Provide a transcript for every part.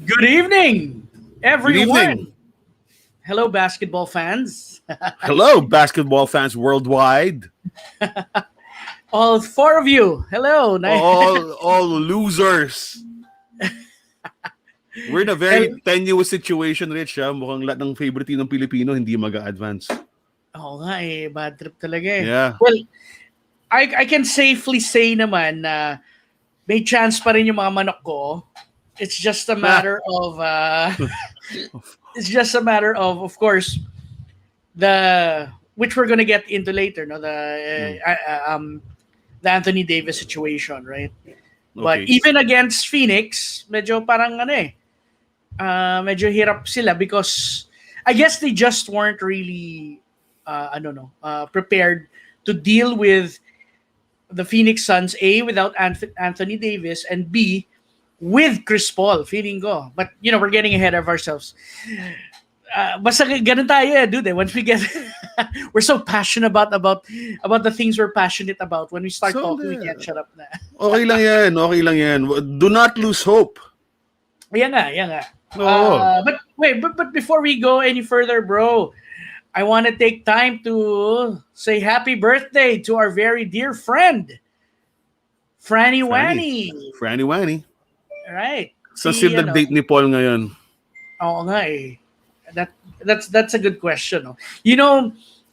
Good evening, Good evening. everyone. Hello, basketball fans. Hello, basketball fans worldwide. All four of you. Hello. All losers. We're in a very Hel- tenuous situation, Rich. Mukhang lahat ng favorite team ng Pilipino hindi mag-advance. Oo nga eh, bad trip talaga eh. Yeah. Well, I can safely say naman na may chance pa rin yung mga manok ko. It's just a matter of of course, the which we're gonna get into later, no? The Anthony Davis situation, right? But Okay. even against Phoenix, medyo parang medyo hirap sila because I guess they just weren't really prepared to deal with the Phoenix Suns, A, without Anthony Davis, and B, with Chris Paul, feeling ko. But, we're getting ahead of ourselves. Basta ganun tayo dude. Once we get, we're so passionate about the things we're passionate about. When we start talking, we can't shut up na. Okay lang yan. Do not lose hope. Yan nga. Oo. But wait, but before we go any further, bro, I want to take time to say happy birthday to our very dear friend, Franny Wanny. Franny Wanny. Right. Saan sila nag-date ni Paul ngayon? Oo nga eh. That's a good question. No?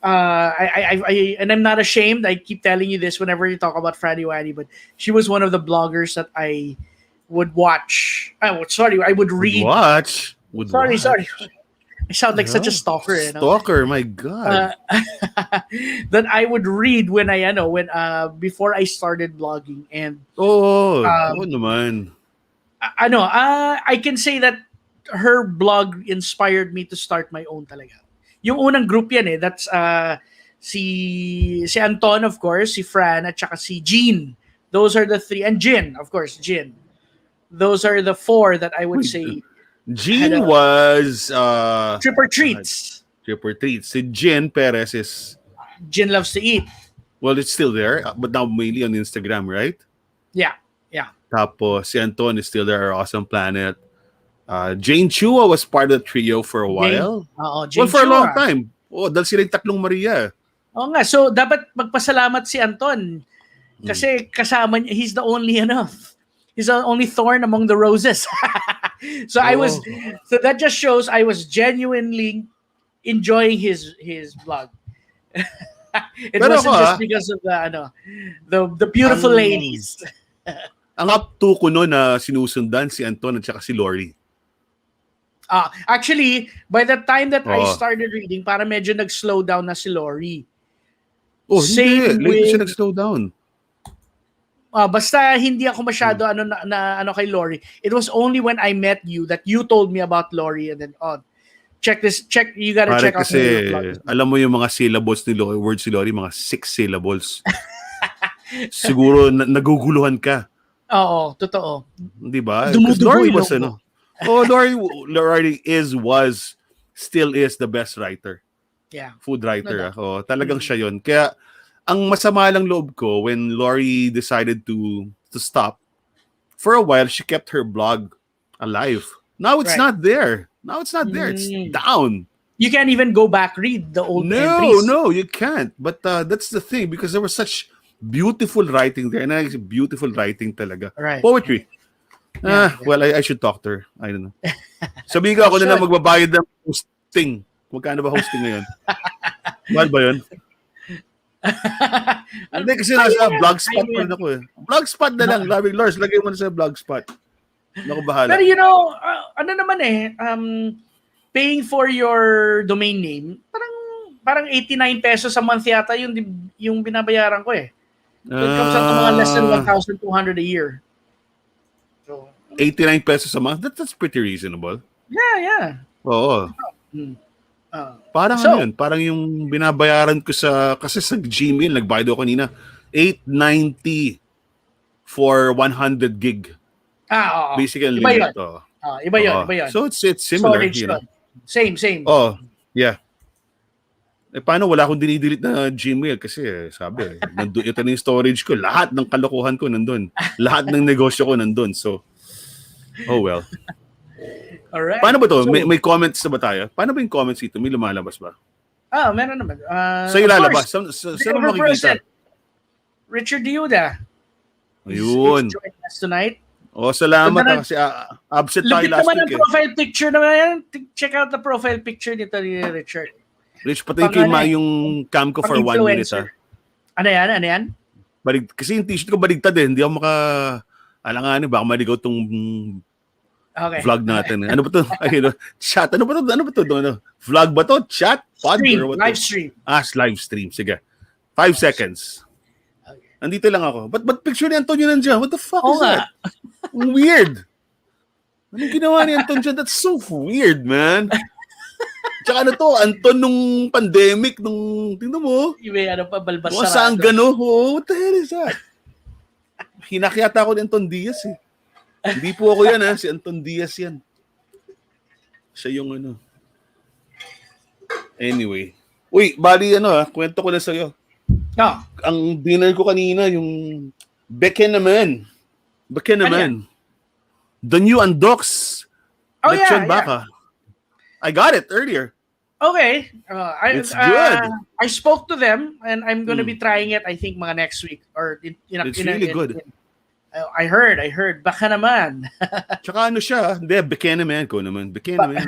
I and I'm not ashamed. I keep telling you this whenever you talk about Franny Wanny, but she was one of the bloggers that I would watch. I would read. Sorry. I sound like such a stalker. Stalker, my God. That I would read when before I started blogging, and naman. I can say that her blog inspired me to start my own talaga. Yung unang group yan eh, that's si Anton, of course, si Fran, at saka si Jean. Those are the three, and Jin, of course, Jin. Those are the four that I would say. Jean was Trip or Treats. Si Jen Perez is Jin Loves to Eat. Well, it's still there, but now mainly on Instagram, right? Yeah. Tapos si Anton is still there, Awesome Planet. Jane Chua was part of the trio for a while. Jane for Chua. A long time. Dahil sila yung tatlong Maria. Oo nga, so dapat magpasalamat si Anton kasi kasama niya, he's the only thorn among the roses. So so that just shows I was genuinely enjoying his blog. It wasn't just because of the beautiful ladies. Ang up to ko noon na sinusundan si Anton at saka si Lori. Actually, by the time that I started reading, para medyo nag-slow down na si Lori. Hindi. Late siya nag-slow down. Basta hindi ako masyado kay Lori. It was only when I met you that you told me about Lori, and then you gotta check out kasi alam mo yung mga syllables ni Lori, words ni Lori, mga 6 syllables. Siguro naguguluhan ka. Oo, totoo. Di ba? Because Lori was Lori still is the best writer. Yeah. Food writer. Talagang siya yun. Kaya ang masama lang loob ko when Lori decided to stop, for a while she kept her blog alive. Now it's not there. It's down. You can't even go back read the old entries. No, you can't. But that's the thing, because there was such beautiful writing there, and I beautiful writing talaga. Right. Poetry. Well, I should talk to her. I don't know. Sabihin ko ako na lang magbabayad ng hosting. Magkano ba hosting ngayon? Mahal ba yun? Hindi, kasi nasa blogspot pa rin ako eh. Blogspot na lang. Lars, lagay mo na sa blogspot. Naku, bahala. Pero paying for your domain name, parang 89 pesos a month yata yung binabayaran ko eh. So it comes out to mga less than 1,200 a year. So 89 pesos a month? That's pretty reasonable. Yeah. Oo. Parang yun, parang yung binabayaran ko kasi sa Gmail, nagbayad ako kanina, $8.90 for 100 gig. Oo. Basically, iba yun. So it's similar. Storage Same. Yeah. Paano wala akong dinidelete na Gmail kasi sabi, ito na yung storage ko. Lahat ng kalokohan ko nandun. Lahat ng negosyo ko nandun. So, oh well. Alright. Paano ba to? So, May comments na ba tayo? Paano ba yung comments dito? May lumalabas ba? meron naman. Sa'yo Of lalabas? course, Saan mo makikita? Richard Diuda. He's Ayun. joining us tonight. Salamat Ganda kasi absent tayo Lupit last naman ang week. profile picture naman yan. Check out the profile picture nito ni Richard. Rich, patay kay yung cam ko for 1 minute. Ano yan? Kasi yung t-shirt ko baligtad eh. Hindi ako alanganin. Baka maligaw tong vlog natin. Ano ba to? Chat. Ano ba to? Vlog ba to? Chat? Pod? Live stream. Live stream. Sige. 5 seconds. Okay. Nandito lang ako. But picture ni Antonio nandiyan? What the fuck is that? Weird. Anong ginawa ni Anton dyan? That's so weird, man. Tsaka Anton nung pandemic, tingnan mo. Balbas sarado. Saan gano? What the hell is that? Hinakyata ako ni Anton Diaz eh. Hindi po ako yan si Anton Diaz yan. Siya yung Anyway. Uy, bali kwento ko na sa'yo. Ang dinner ko kanina, yung Beke naman. The new Undocs. Lechon baka. I got it earlier. Okay. It's good. I spoke to them and I'm going to be trying it, I think, mga next week. Or it's really good. I heard. Baka naman. Tsaka siya. Hindi, Beke naman ko naman. Beke naman.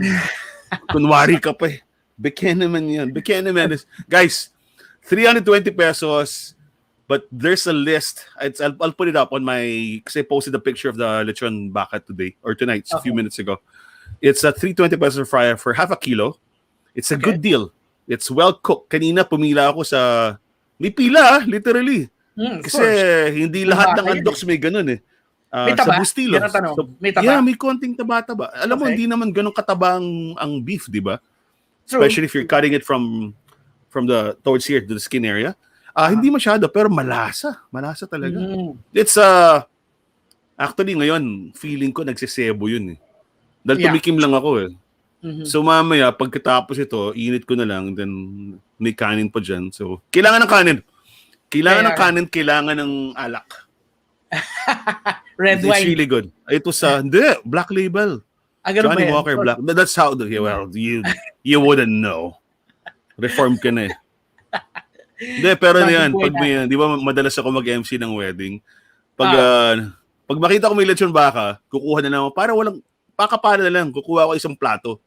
Kunwari ka pa eh. Beke naman yan. Beke naman is... Guys, 320 pesos. But there's a list. I'll put it up on my... Kasi I posted a picture of the lechon baka today. Or tonight, a few minutes ago. It's a 320 pesos fry for half a kilo. It's a good deal. It's well cooked. Kanina pumila ako sa... May pila, literally. Kasi hindi lahat ng Undocs may ganun eh. May taba? Sa Bustilo. May taba? Yeah, may konting taba-taba. Alam mo, hindi naman ganun kataba ang beef, di ba? Especially if you're cutting it from the towards here to the skin area. Hindi masyado, pero malasa. Malasa talaga. It's actually ngayon, feeling ko nagsisebo yun eh. Dahil tumikim lang ako eh. So mamaya, pagkatapos ito, init ko na lang, then may kanin pa dyan. So, kailangan ng kanin. Kailangan ng alak. Red wine. It's really good. Ito Black Label. Johnny Walker Black. That's how, you wouldn't know. Reform ka na eh. Hindi, pero yan, pag di ba madalas ako mag-MC ng wedding, pag makita ko may lechon baka, kukuha na lang ako, para walang, pakapala na lang, kukuha ko isang plato.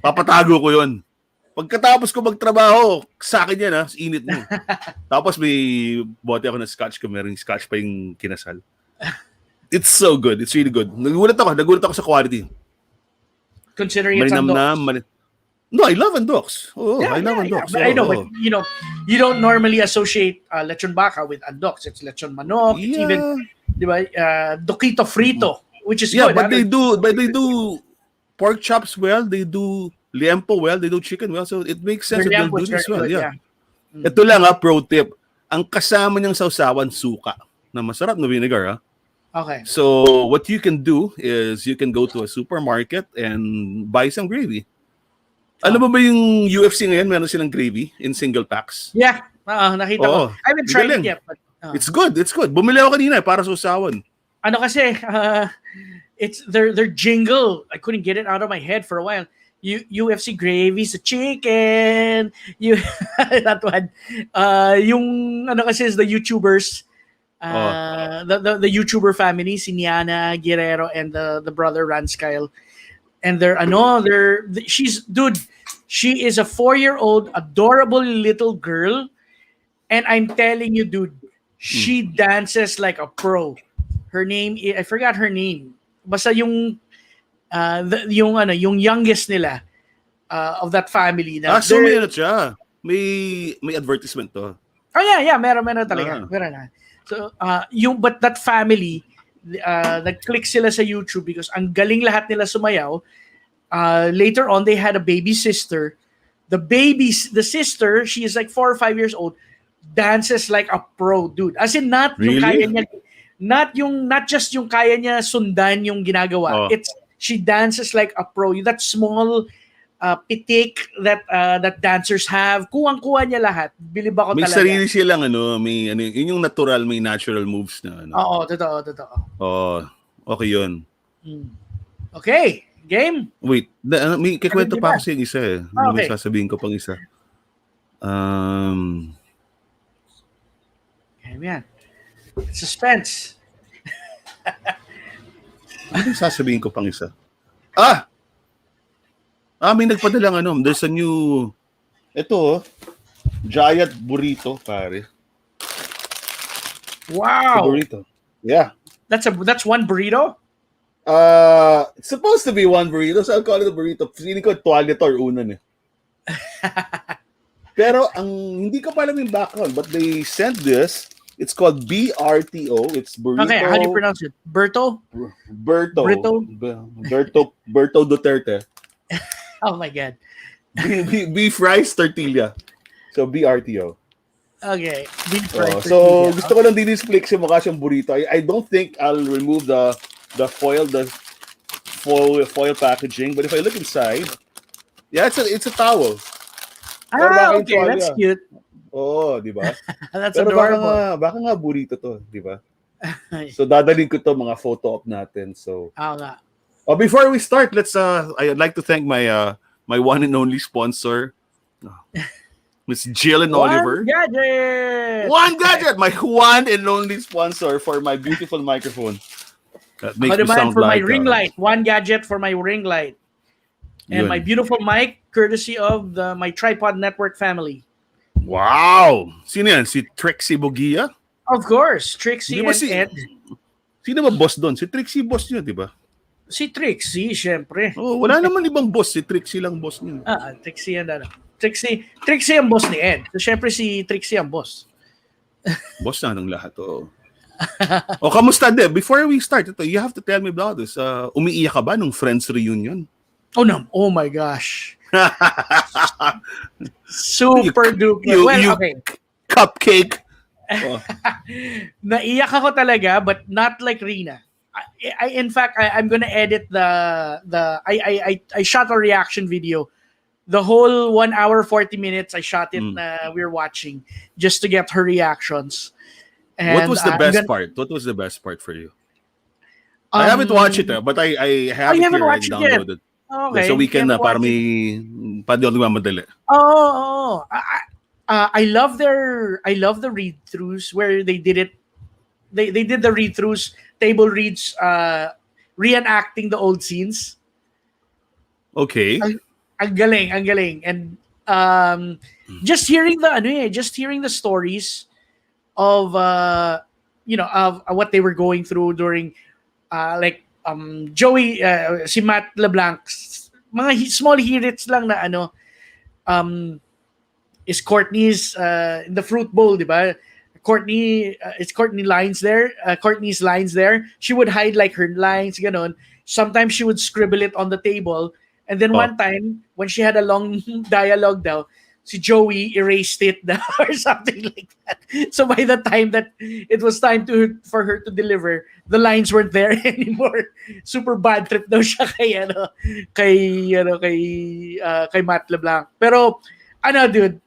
Papatago ko yon. Pagkatapos ko magtrabaho, sa akin yan init mo. Tapos may bote ako ng scotch, meron scotch pa yung kinasal. It's so good. It's really good. Nagulat ako sa quality. Considering it's Undocs. No, I love Undocs. I love Undocs. I know, but you don't normally associate lechon baka with Undocs. It's lechon manok. It's even, di ba, doquito frito, which is good. But they do pork chops well. They do liempo well. They do chicken well. So it makes sense that they'll do this well. Yeah. Ito lang pro tip. Ang kasama niyang sausawan, suka. Na masarap na vinegar Okay. So what you can do is you can go to a supermarket and buy some gravy. Alam mo ba yung UFC ngayon, meron silang gravy in single packs? Yeah, nakita ko. I haven't tried it yet. But, It's good. Bumili ako kanina para sa usawan. Ano kasi, it's their jingle. I couldn't get it out of my head for a while. UFC gravy's a chicken. That one. Yung ano kasi is the YouTubers. The YouTuber family, si Niana Guerrero and the brother Rance Kyle. And she is a 4-year-old adorable little girl, and I'm telling you, dude, she dances like a pro. Her name, I forgot her name. Basta yung youngest nila of that family. So may siya. May advertisement to. Oh yeah, meron talaga. Meron na. So but that family, nag-click sila sa YouTube because ang galing lahat nila sumayaw. Later on, they had a baby sister. The sister, she is like 4 or 5 years old, dances like a pro, dude. As in, not yung kaya niya, not just yung kaya niya sundan yung ginagawa. She dances like a pro. That small pitik that dancers have, kuwang-kuha niya lahat. Bilib ako talaga. May sarili silang yun yung natural, may natural moves na. Oo, totoo. Okay yun. Okay. Game? Wait, may kikwento Di pa ba? ako sa isa eh. May Okay. sasabihin ko pang isa. Game yan. Suspense. Ano yung sasabihin ko pang isa? May nagpadalang there's a new, ito giant burrito, pare. It's a Wow. burrito. Yeah. That's one burrito? It's supposed to be one burrito, so I'll call it a burrito. Feeling ko tuwalya to or unan eh. Pero ang hindi ko pa alam yung background, but they sent this. It's called BRTO. It's burrito. Okay, how do you pronounce it? Berto? Berto. Burrito? Berto Duterte. Oh my God. Beef rice tortilla. So BRTO. Okay. Deep fried So tortilla. gusto ko lang din-display kasi mukha siyang burrito. I don't think I'll remove the foil packaging, but if I look inside, yeah, it's a towel. Okay, that's cute. Oo, di ba? That's Pero adorable. baka nga burrito to, di ba? So dadalhin ko to mga photo op natin. So nga. before we start, I'd like to thank my one and only sponsor, Miss Jill and Oliver. One gadget! One gadget, my one and only sponsor for my beautiful microphone. That makes me sound for like my ring light. One gadget for my ring light. And Yun. my beautiful mic, courtesy of my Tripod Network family. Wow! Sino yan? Si Trixie Bogia? Of course, Trixie Di ba and Ed. Sino ba boss doon? Si Trixie boss niyo, di ba? Si Trixie, syempre. Wala naman ibang boss. Si Trixie lang boss niyo. Trixie and Trixie ang boss ni Ed. So, syempre si Trixie ang boss. Boss na ng lahat, kamusta de? Before we start, you have to tell me about this. Umiiyak ka ba nung Friends reunion? Oh no! Oh my gosh! Super duper. Okay. Cupcake. Naiyak ako talaga, but not like Rina. In fact, I'm gonna edit I shot a reaction video. The whole 1 hour 40 minutes I shot it. We're watching just to get her reactions. And, what was the best part? What was the best part for you? I haven't watched it, but I have it here and downloaded. Okay. So we can para may pwede madali. I love the read-throughs where they did it. They did the read-throughs, table reads, reenacting the old scenes. Okay. Ang galing. And just hearing the stories of of what they were going through during Joey, si Matt LeBlanc, mga small hits lang na is Courtney's in the fruit bowl, di ba? It's Courtney's lines there. She would hide like her lines, ganon. Sometimes she would scribble it on the table. And then one time, when she had a long dialogue daw, si Joey erased it daw or something like that. So by the time that it was time for her to deliver, the lines weren't there anymore. Super bad trip daw siya kay Matt LeBlanc. Pero dude,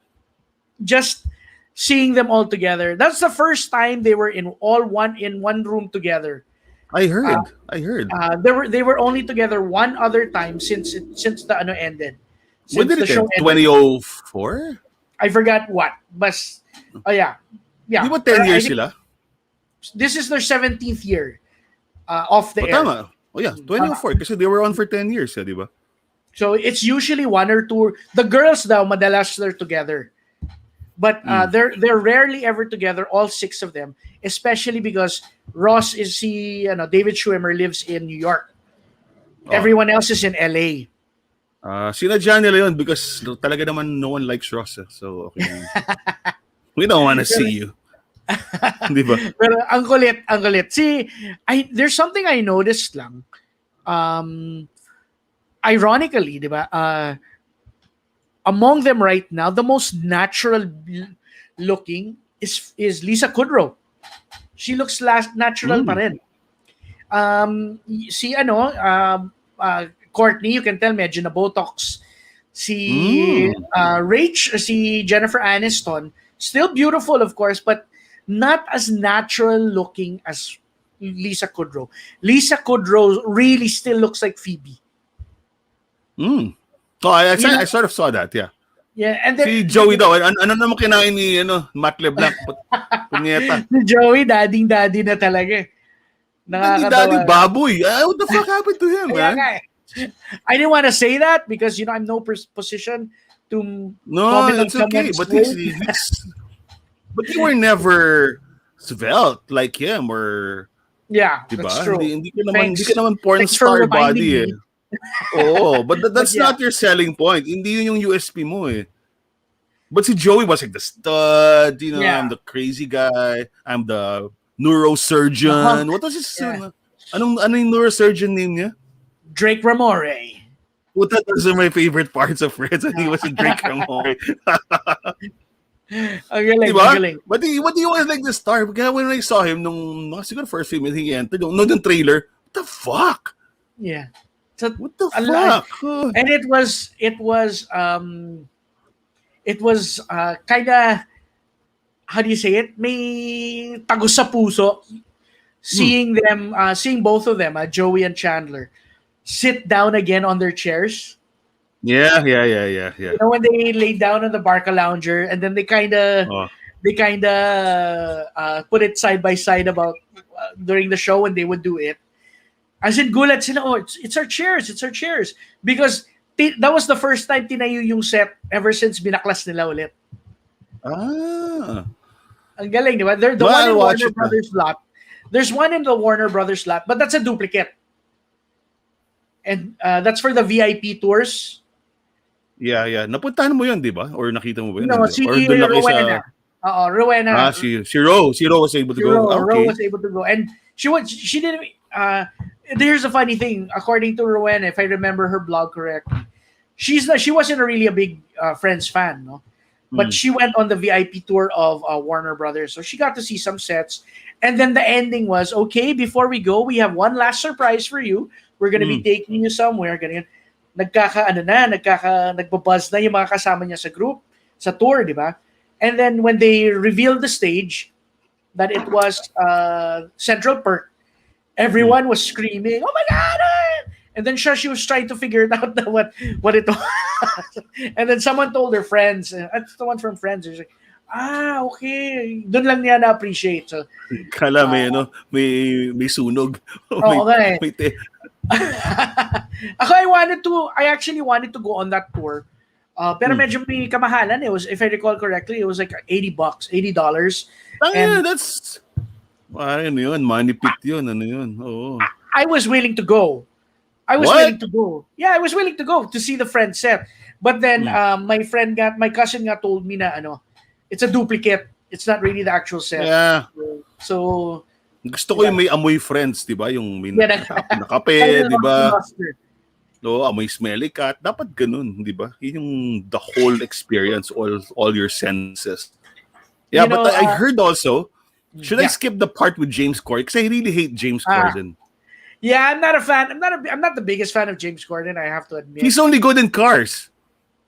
just seeing them all together. That's the first time they were in one room together. I heard. They were only together one other time since the ended. When did it end? 2004? I forgot what. But yeah. Di ba 10 years sila? This is their 17th year off the air. Tama. Oh yeah, 2004 kasi they were on for 10 years, di ba? So it's usually one or two. The girls daw madalas they're together. But they're rarely ever together, all six of them, especially because Ross David Schwimmer lives in New York. Everyone else is in LA. Sinadya nila yun because talaga naman no one likes Ross. So, okay. We don't want to see you. Di ba? Pero ang kulit. There's something I noticed lang. Ironically, di ba? Among them right now, the most natural looking is Lisa Kudrow. She looks natural pa rin. Courtney, you can tell medyo na Botox. Si Jennifer Aniston, still beautiful of course, but not as natural looking as Lisa Kudrow. Lisa Kudrow really still looks like Phoebe. Mm. Oh, I You know? sort of saw that, yeah. Yeah, and then Si Joey daw, ano naman kinain ni Matt LeBlanc? Punyeta. si Joey, daddy na talaga. Daddy Nakakatawa. baboy. What the fuck happened to him, Kaya man? nga eh. I didn't want to say that because I'm no position to No, comment on it's okay. someone's But weight. but you were never svelte like him or Yeah, diba? that's true. Hindi Thanks. ka naman porn Thanks for star reminding body eh. me. Oo, but that's yeah. not your selling point. Hindi yun yung USP mo eh. But si Joey was like the stud, Yeah. I'm the crazy guy, I'm the neurosurgeon. What was his ano yung neurosurgeon name niya? Drake Ramore. Well, that was my favorite parts of Friends and he was a Drake Ramore. Ang galing, diba? ang galing. But he was like the star. Kaya when I saw him nung siguro first film he entered, nung trailer, what the fuck? Yeah. So, what the fuck? And it was kind of, how do you say it? May tagos sa puso seeing them, seeing both of them, Joey and Chandler, sit down again on their chairs. Yeah. You know, when they lay down on the Barca Lounger and then they kind of put it side by side about during the show when they would do it. As in gulat sila, it's our chairs. Because that was the first time tinayo yung set ever since binaklas nila ulit. Ah. Ang galing, di ba? They're the one in Warner Brothers lot. There's one in the Warner Brothers lot, but that's a duplicate. And that's for the VIP tours. Yeah. Napuntahan mo yun, di ba? Or nakita mo ba yun? No, si Rowena. Rowena. Si Ro was able to go. Ro was able to go. And she didn't... here's a funny thing. According to Rowena, if I remember her blog correctly, she wasn't really a big Friends fan, no? But she went on the VIP tour of Warner Brothers. So she got to see some sets. And then the ending was, okay, before we go, we have one last surprise for you. We're going to be taking you somewhere. Ganyan. Nagbabuzz na yung mga kasama niya sa group, sa tour, di ba? And then when they revealed the stage, that it was Central Perk, everyone was screaming, "Oh my God!" And then she was trying to figure it out what it was. And then someone told her friends, that's the one from Friends. She's like, okay. Doon lang niya na-appreciate. So, kala may sunog. Okay. I actually wanted to go on that tour. Pero medyo may kamahalan. It was, if I recall correctly, it was like $80. And that's ano yun, money pit yun, ano yun. Oo. I was willing to go. Willing to go. Yeah, I was willing to go to see the Friends set. But then my cousin told me na it's a duplicate. It's not really the actual set. Yeah. So gusto ko yung may amoy Friends, 'di ba? Yung may nakape, 'di ba? No, amoy smelly cat. Dapat ganun, 'di ba? Yun yung the whole experience, all your senses. Yeah, but I heard also, should I skip the part with James Corden? Because I really hate James Corden. Yeah, I'm not a fan. I'm not the biggest fan of James Corden, I have to admit. He's only good in Cars.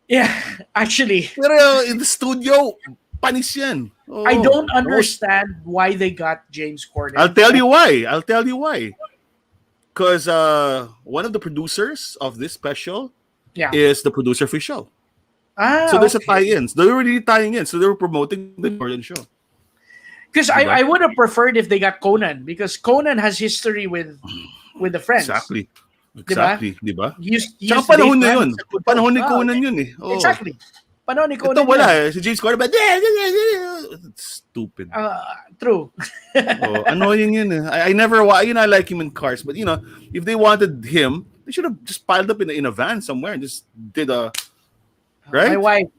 Yeah, actually. Pero in the studio, panis yan. Oh, I don't understand why they got James Corden. I'll tell you why. Because one of the producers of this special is the producer for the show. So there's a tie-in. They were really tying in. So they were promoting the Corden show. Because I would have preferred if they got Conan, because Conan has history with the Friends. Exactly, diba? Tsaka panahon na yun. Panahon ni Conan yun eh. Oh. Exactly. Panahon ni Conan. Ito wala Si James Corden, stupid. True. Annoying yun eh. I never, I like him in Cars, but if they wanted him, they should have just piled up in a van somewhere and just did a, right? My wife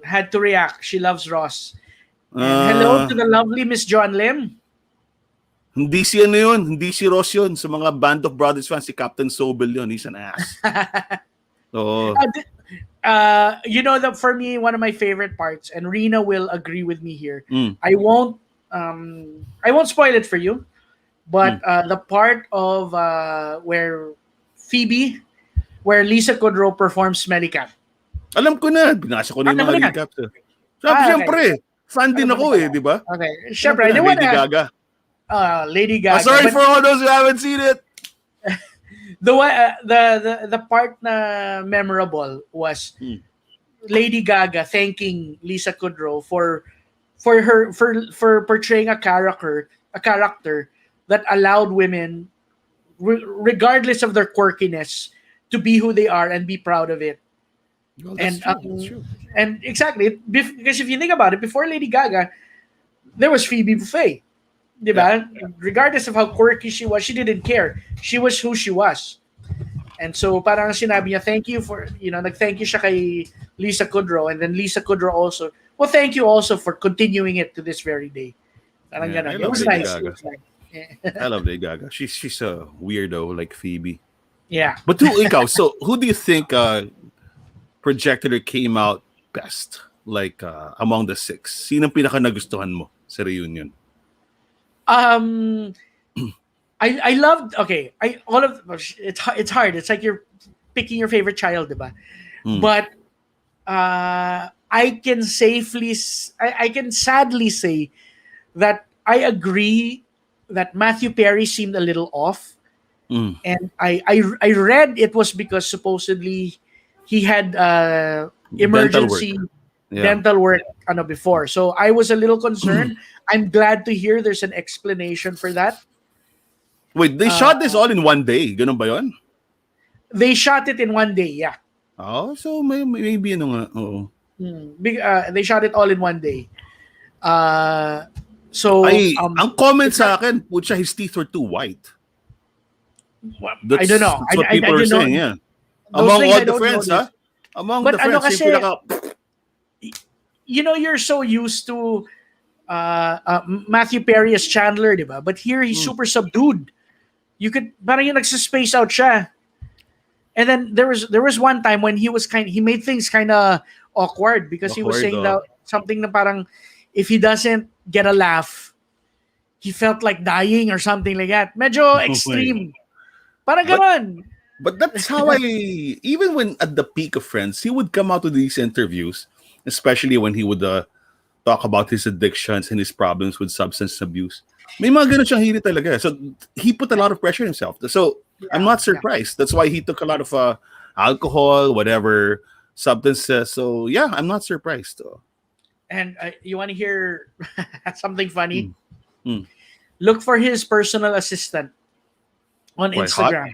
had to react. She loves Ross. And hello to the lovely Miss John Lim. Hindi si Ross yun. Sa mga Band of Brothers fans, si Captain Sobel yun. He's an ass. So, for me, one of my favorite parts, and Rina will agree with me here. I won't spoil it for you, but the part of where Lisa Kudrow performs Smelly Cat. Alam ko na. Binasa ko na yung mga recaps. Siyempre, fan din ako di ba? Okay. Siyempre, Lady Gaga. Lady Gaga. Sorry for all those who haven't seen it. The part na memorable was Hmm. Lady Gaga thanking Lisa Kudrow for portraying a character that allowed women, regardless of their quirkiness, to be who they are and be proud of it. Well, that's And true. That's true. and exactly, because if you think about it, before Lady Gaga, there was Phoebe Buffay, diba? Regardless of how quirky she was, she didn't care. She was who she was. And so parang sinabi niya, thank you for, nag-thank you siya kay Lisa Kudrow, and then Lisa Kudrow also, well, thank you also for continuing it to this very day. Parang Yeah, I ganon. It love was Lady nice. It Gaga. was nice. I love Lady Gaga. She's a weirdo like Phoebe. Yeah. But ikaw, so who do you think projected or came out best? Like among the six? Sinong pinaka nagustuhan mo sa reunion? Um, I loved. Okay, I all of it's hard. It's like you're picking your favorite child, diba? Hmm. But I can I can sadly say that I agree that Matthew Perry seemed a little off, Mm. and I read it was because supposedly he had Dental work. emergency Yeah. dental work before. So I was a little concerned. I'm glad to hear there's an explanation for that. Wait, they shot this all in one day. Ganun ba yun? They shot it in one day, yeah. Oh, so maybe ano nga. Oo. They shot it all in one day. So Ang comment sa akin, putya, his teeth were too white. I don't know. That's what people are saying, yeah. Those Among things all I the don't friends, notice. ha? Among But the friends, kasi, yung pinaka... you're so used to Matthew Perry as Chandler, diba? But here he's super subdued. You could parang yung nagsa-space out siya. And then there was one time when he made things kind of awkward because he was saying that something na parang if he doesn't get a laugh, he felt like dying or something like that. Medyo extreme. Parang ganon. But that's how even when at the peak of Friends, he would come out with these interviews, especially when he would talk about his addictions and his problems with substance abuse. May mga ganun siyang hirit talaga. So he put a lot of pressure on himself. So I'm not surprised. That's why he took a lot of alcohol, whatever, substances. So yeah, I'm not surprised. And you want to hear something funny? Mm. Look for his personal assistant on Why, Instagram.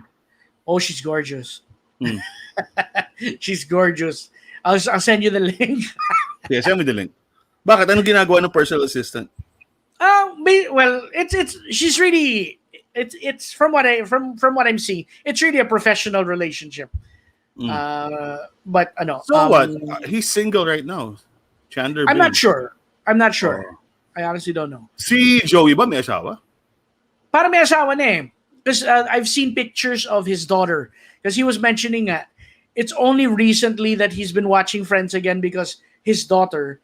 Oh, she's gorgeous. Mm. She's gorgeous. I'll send you the link. Yeah, send me the link. Bakit? Anong ginagawa ng personal assistant? Well, she's really it's from what I'm seeing, it's really a professional relationship. But So what? He's single right now. Chandler. I'm not sure. Oh. I honestly don't know. Si Joey ba may asawa? Para may asawa na eh. Because I've seen pictures of his daughter. Because he was mentioning it's only recently that he's been watching Friends again because his daughter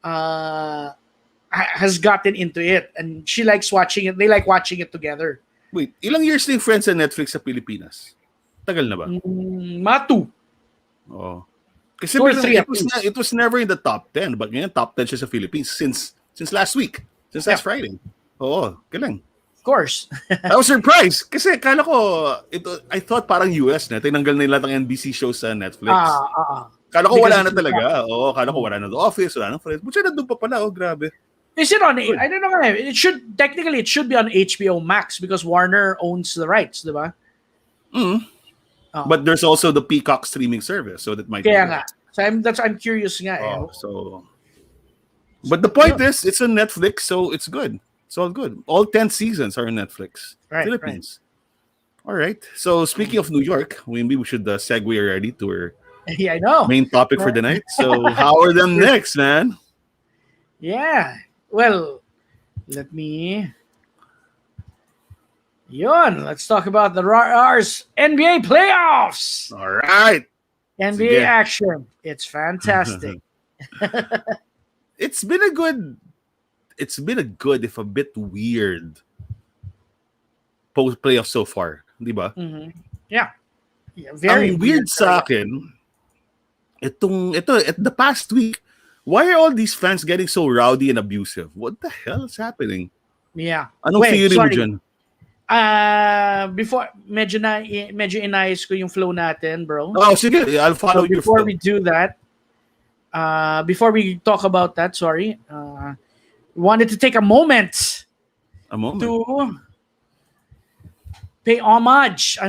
has gotten into it and she likes watching it. They like watching it together. Wait, ilang years na yung Friends sa Netflix sa Pilipinas? Tagal na ba? Mga 2. Oh. Kasi 2 or 3 it was never in the top 10, but ngayon top 10 siya sa Philippines since last week. Since last Friday. Oo, galing. Of course. I was surprised kasi kala ko I thought parang US na tinanggal nila ng NBC shows sa Netflix. Kala ko wala na talaga. Oo, kala ko wala na The Office, wala na Friends. Buti na doon pa pala, grabe. Is it on? I don't know. It should be on HBO Max because Warner owns the rights, diba? But there's also the Peacock streaming service, so that might. Kaya nga. So I'm curious nga. But the point is, it's on Netflix, so it's good. It's all good. All 10 seasons are on Netflix. Right, Philippines. Right. All right. So speaking of New York, maybe we should segue already to our I know. main topic for the night. So how are them Knicks, man? Yeah. Well, let's talk about the Rawr's NBA playoffs. All right. NBA action. It's fantastic. It's been a good, if a bit weird, post playoff so far, di ba? Yeah. Very weird sa akin. Ito, at the past week, why are all these fans getting so rowdy and abusive? What the hell is happening? Yeah. Anong theory mo dyan? Before medyo inayos ko yung flow natin, bro. Oh, sige. I'll follow So your before flow. we do that, before we talk about that, sorry, wanted to take a moment A moment. to pay homage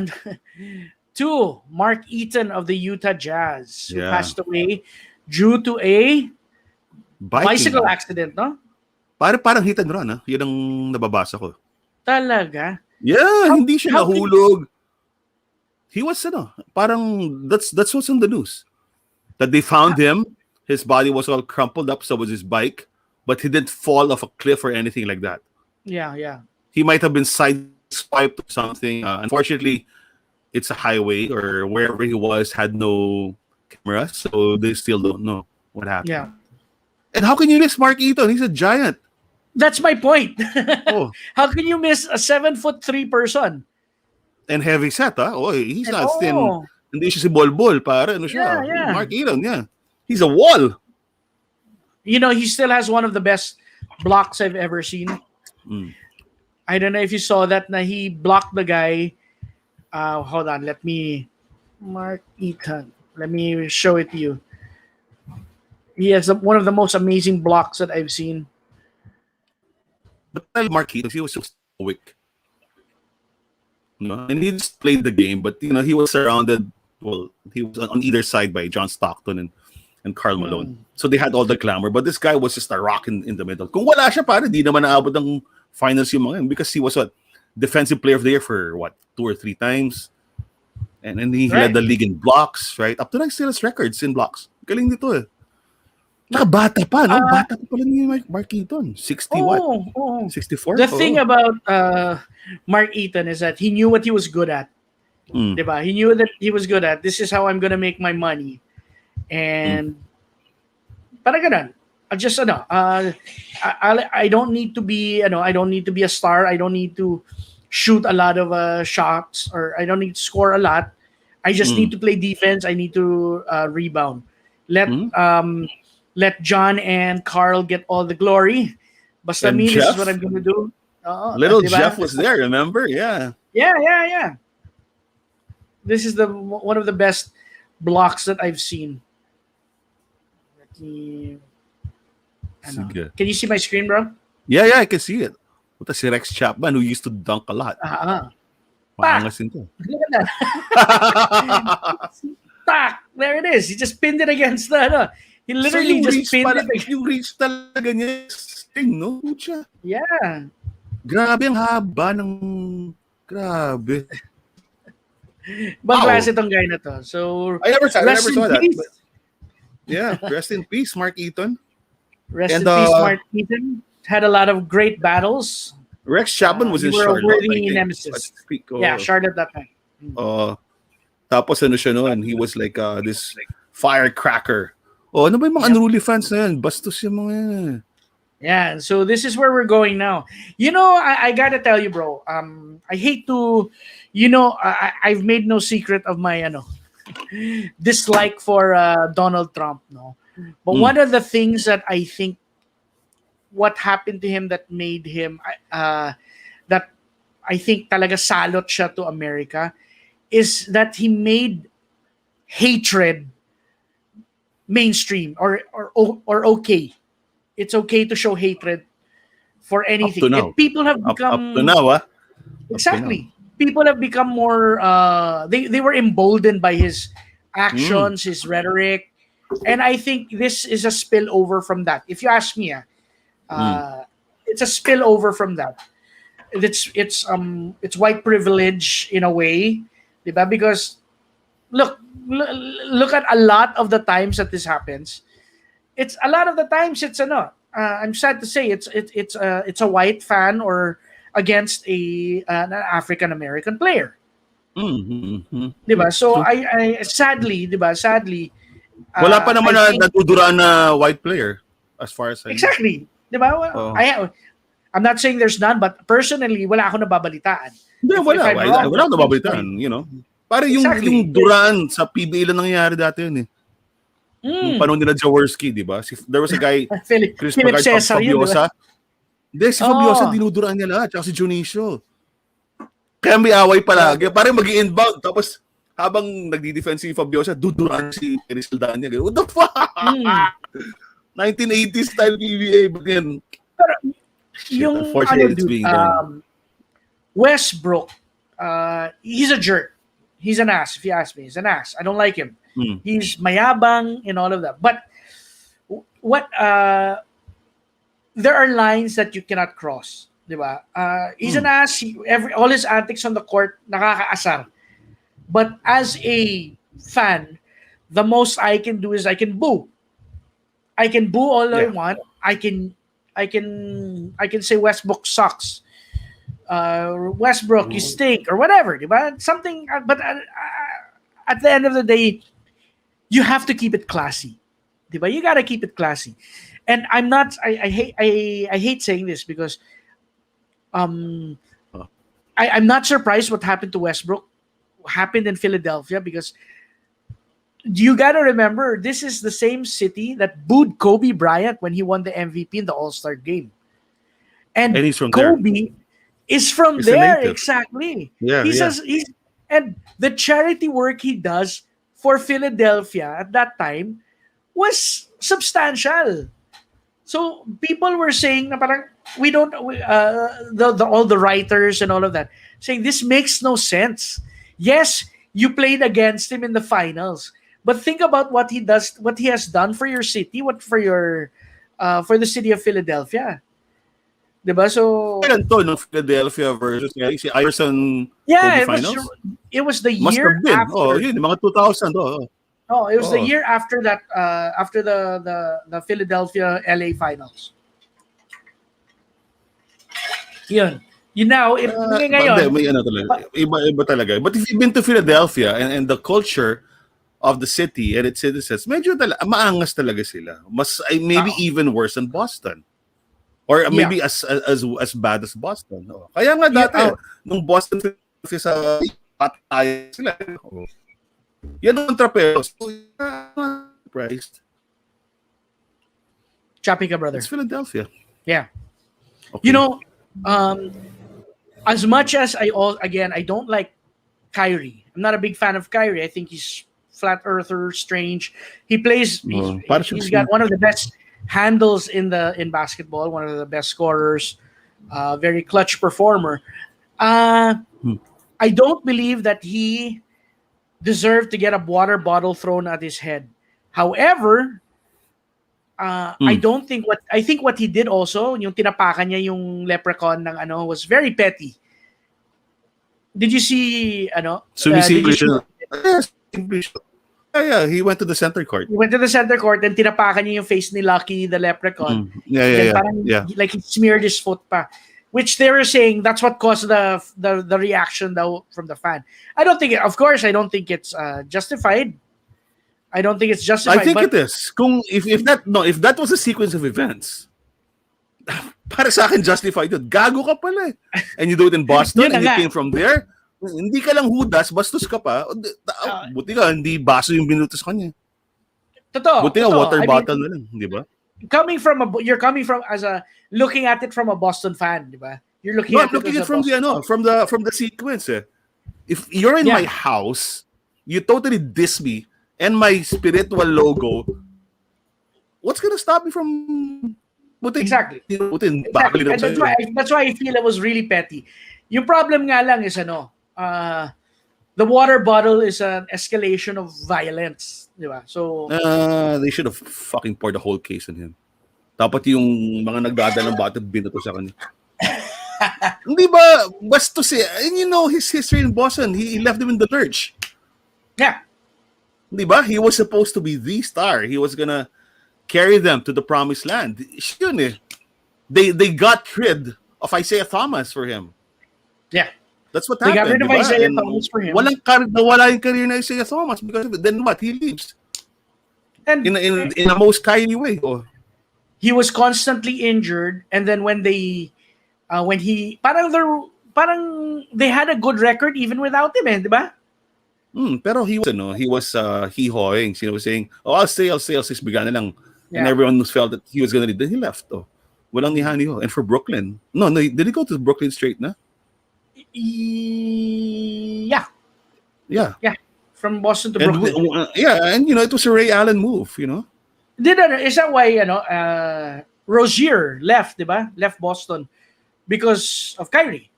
to Mark Eaton of the Utah Jazz, who Yeah. passed away due to a Biking. bicycle accident, no? Parang hit and run, ha? Yun ang nababasa ko. Talaga? Yeah, hindi siya how can- nahulog. He was, parang, that's what's on the news. That they found him, his body was all crumpled up, so was his bike, but he didn't fall off a cliff or anything like that. Yeah. He might have been sideswiped or something. Unfortunately, it's a highway, or wherever he was had no camera, so they still don't know what happened. Yeah. And how can you miss Mark Eaton? He's a giant. That's my point. Oh, How can you miss a 7'3" person? and heavy set, ha? Oh, he's not thin. Oh, Hindi siya si Bolbol, para ano siya. Yeah. Mark Eaton, yeah. He's a wall. you know, he still has one of the best blocks I've ever seen. Mm. I don't know if you saw that. Na he blocked the guy. Hold on, Mark Eaton. Let me show it to you. He has one of the most amazing blocks that I've seen. But I like Mark Eaton, he was so stoic. No? And he just played the game, but he was surrounded, he was on either side by John Stockton and Karl Malone. So they had all the glamour, but this guy was just a rock in the middle. Kung wala siya, pare, di naman naabot ng finals yung mga yun, because he was defensive player of the year for 2 or 3 times. And then he led the league in blocks, right? Up to now, he still has records in blocks. Galing dito eh. Tsaka bata pa, no? Bata pa pala ni Mark Eaton. 60 what? 64? The thing about Mark Eaton is that he knew what he was good at. Diba? He knew that he was good at. This is how I'm gonna make my money. And parang ganun. I don't need to be, I don't need to be a star. I don't need to shoot a lot of shots, or I don't need to score a lot. I just need to play defense. I need to rebound. Let John and Carl get all the glory. Basta me, this is what I'm gonna do. Little diba? Jeff was there, remember? Yeah. Yeah. This is one of the best blocks that I've seen. Can you see my screen, bro? Yeah, I can see it. Ito si Rex Chapman, who used to dunk a lot. Maangas ito. Look at that. Tack! There it is. He just pinned it against the, He literally just pinned it. Yung reach talaga niya, sting, no? Pucha. Yeah. Grabe ang haba ng... Grabe. Bang klase itong guy na to. So, I never saw that. Peace. But, yeah, rest in peace, Mark Eaton. Rest in peace, Mark Eaton. Had a lot of great battles. Rex Chapman was in Charlotte. A worthy nemesis. Yeah, Charlotte that time. Tapos ano siya noon, he was like this firecracker. Ano ba yung mga unruly fans na yan? Bastos yung mga yan. Yeah, so this is where we're going now. I gotta tell you, bro. I hate to, I've made no secret of my dislike for Donald Trump, no. But one of the things that I think what happened to him that made him that I think talaga salot siya to America is that he made hatred mainstream or okay. It's okay to show hatred for anything. Up to now. People have become up to now, exactly. People have become more they were emboldened by his actions, his rhetoric, and I think this is a spillover from that. If you ask me, it's a spillover from that. It's white privilege in a way, diba? Because look at a lot of the times that this happens. It's a lot of the times it's I'm sad to say it's a white fan or against an African American player. Diba? So I sadly, wala pa naman nadudura na white player as far as I know. Exactly. Diba? I'm not saying there's none, but personally wala ako nababalitaan. Hindi, wala akong nababalitaan, Pare yung duraan sa PBA lang nangyayari dati yun eh. Yung panahon nila Jaworski, di ba? There was a guy, Chris Pagard, Fabiosa. Hindi, si Fabiosa, dinuduraan niya lahat. Tsaka si Junicio. Kaya may away palagi. Parang mag-i-inbound. Tapos, habang nagdi-defense si Fabiosa, duduraan si Rizal Dania. What the fuck? 1980s style PBA. But then, Pero shit, yung unfortunately, it's dude, being done. Westbrook, he's a jerk. He's an ass, if you ask me. He's an ass. I don't like him. He's mayabang and all of that. But what there are lines that you cannot cross, diba? He's an ass. All his antics on the court nakakaasar. But as a fan, the most I can do is I can boo. I can boo all I want. I can say Westbrook sucks. Westbrook, you stink, or whatever, diba? Something. But at the end of the day, you have to keep it classy, diba? You gotta keep it classy. And I'm not. I hate saying this because I'm not surprised what happened to Westbrook happened in Philadelphia, because you got to remember, this is the same city that booed Kobe Bryant when he won the MVP in the All-Star game. And he's from Kobe there. is from He's a there, native. exactly. Yeah, And the charity work he does for Philadelphia at that time was substantial. So people were saying na parang all the writers and all of that saying this makes no sense. Yes, you played against him in the finals, but think about what he does, what he has done for your city, for the city of Philadelphia. Diba? So Kailan to, no? Philadelphia versus si Iverson yeah, Kobe Finals? it was the Must year have been. after. Oh, yun, mga 2000. Oh, it was the year after that, after the Philadelphia LA Finals. Yun. Yun now, ngayon. May ano talaga. Iba talaga. But if you've been to Philadelphia and the culture of the city and its citizens, medyo maangas talaga sila. Maybe even worse than Boston. Or maybe as bad as Boston. Oh. Kaya nga dati, nung Boston sa patay sila. Oh. Yan ang trapeo. So, surprised. Choppy ka, brother. It's Philadelphia. Yeah. Okay. You know, as much as I don't like Kyrie. I'm not a big fan of Kyrie. I think he's flat earther, strange. He plays. He's got one of the best handles in basketball. One of the best scorers. Very clutch performer. I don't believe that he deserved to get a water bottle thrown at his head. However, I think what he did also, yung tinapakan niya yung leprechaun ng was very petty. Did you see Yeah, he went to the center court. He went to the center court and tinapakan niya yung face ni Lucky the leprechaun. Like he smeared his foot pa. Which they were saying that's what caused the reaction from the fan. I don't think it's justified. I don't think it's justified. I think it is. If that was a sequence of events, para sa akin justified yun. Gago ka pala eh. And you do it in Boston and you came from there. Hindi ka lang hudas, bastos ka pa. Buti ka, hindi baso yung binutos kanya. Totoo. Buti ka, water bottle na lang, di ba? Looking at it from a Boston fan, di ba? You're looking at it from the sequence. Eh. If you're in my house, you totally diss me and my spiritual logo, what's gonna stop me from Exactly. Exactly. That's why I feel it was really petty. Yung problem nga lang is the water bottle is an escalation of violence, di ba? So they should have fucking poured the whole case on him. Dapat yung mga nagdadala ng bata binato sa kanya. Hindi ba bastos eh? And you know his history in Boston, he left them in the lurch. Yeah. Hindi ba? He was supposed to be the star. He was gonna carry them to the promised land. Yun eh. They got rid of Isaiah Thomas for him. Yeah. That's what happened. They got rid of Isaiah Thomas for him. Nawala yung career na Isaiah Thomas because of it. Then what? He leaves. And in a most Kyrie way. Oh. He was constantly injured, and then when they they had a good record even without him, di ba? Pero he was he-hoing. He was saying, I'll stay, bigla na lang. Yeah. And everyone felt that he was gonna leave. Then he left. Oh. Walang nihani ho. And for Brooklyn. No, did he go to Brooklyn straight na? Yeah. Yeah. From Boston to And Brooklyn. and it was a Ray Allen move, Is that why Rozier left, diba? Left Boston because of Kyrie.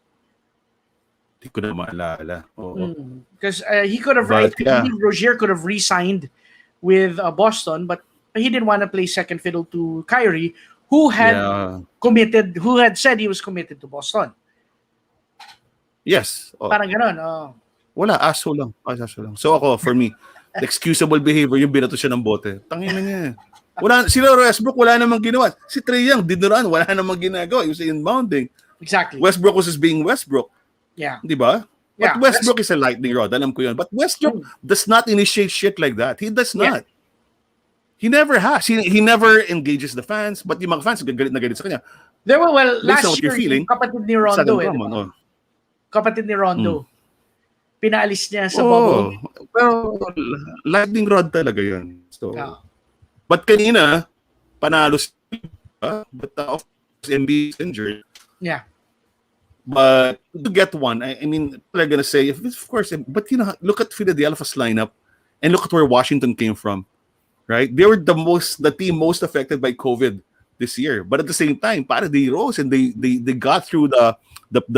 Hindi ko na maalala. Oo. Because he could have, But I believe Rozier could have re-signed with Boston, but he didn't want to play second fiddle to Kyrie, who had said he was committed to Boston. Yes. Parang ganon. Oh. Wala, aso lang. So ako, for me, excusable behavior, yung binato siya ng bote. Tangin na niya. Sila Westbrook, wala namang ginawa. Si Trae Young, dinuraan, wala namang ginagawa. He was inbounding. Exactly. Westbrook was just being Westbrook. Yeah. Di ba? But Westbrook is a lightning rod. Alam ko yun. But Westbrook does not initiate shit like that. He does not. Yeah. He never has. He never engages the fans. But yung mga fans, galit na galit sa kanya. Last year, yung kapatid ni Rondo. Kapatid ni Rondo. Pinaalis niya sa bubble. Pero lightning rod talaga yun. So, but kanina, panalo siya. But of course, Embiid is injured. Yeah. But to get one, I mean, I'm gonna say, of course, but look at Philadelphia's lineup and look at where Washington came from, right? They were the team most affected by COVID this year. But at the same time, they rose and they got through the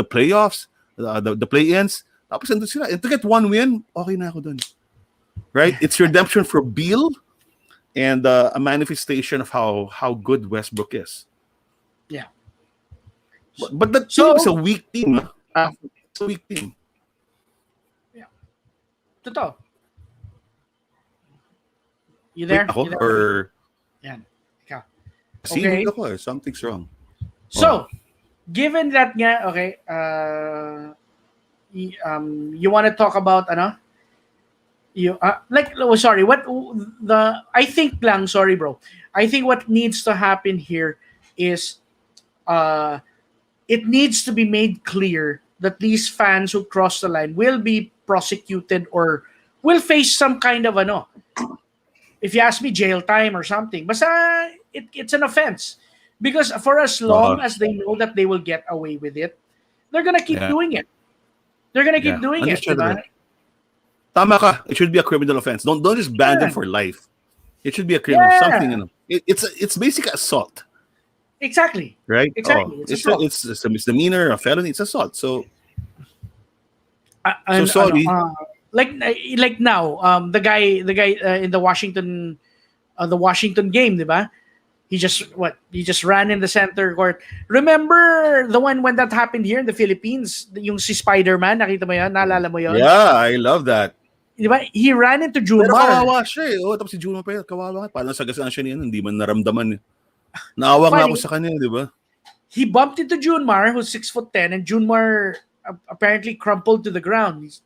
playoffs, the play-ins. Tapos andun sila. And to get one win, okay na ako dun. Right? It's redemption for Beal and a manifestation of how good Westbrook is. Yeah. But that team is a weak team. It's a weak team. Yeah. Totoo. You there? Wait, ako? Or... Yan. Ikaw. Okay. Ako, something's wrong. So, given that nga, okay, you want to talk about I think what needs to happen here is it needs to be made clear that these fans who cross the line will be prosecuted or will face some kind of if you ask me, jail time or something. Basta it's an offense, because for as long as they know that they will get away with it, they're gonna keep doing it. They're gonna keep doing it. Diba? Tama ka. It should be a criminal offense. Don't just ban them for life. It should be a criminal something. It's basically assault. Exactly. Right. Exactly. It's a misdemeanor, a felony. It's assault. So. Sorry. Like now, the guy in the Washington game, diba? He just ran in the center court. Remember the one when that happened here in the Philippines? Yung si Spider-Man, nakita mo yan? Naalala mo yun? Yeah, I love that. Diba? He ran into Junmar. Pero kawawa siya eh. Tapos si Junmar pa yun, kawawa. Parang sagasaan siya niyan, hindi man naramdaman. Naawa nga ako sa kanya, di ba? He bumped into Junmar, who's 6'10", and Junmar apparently crumpled to the ground.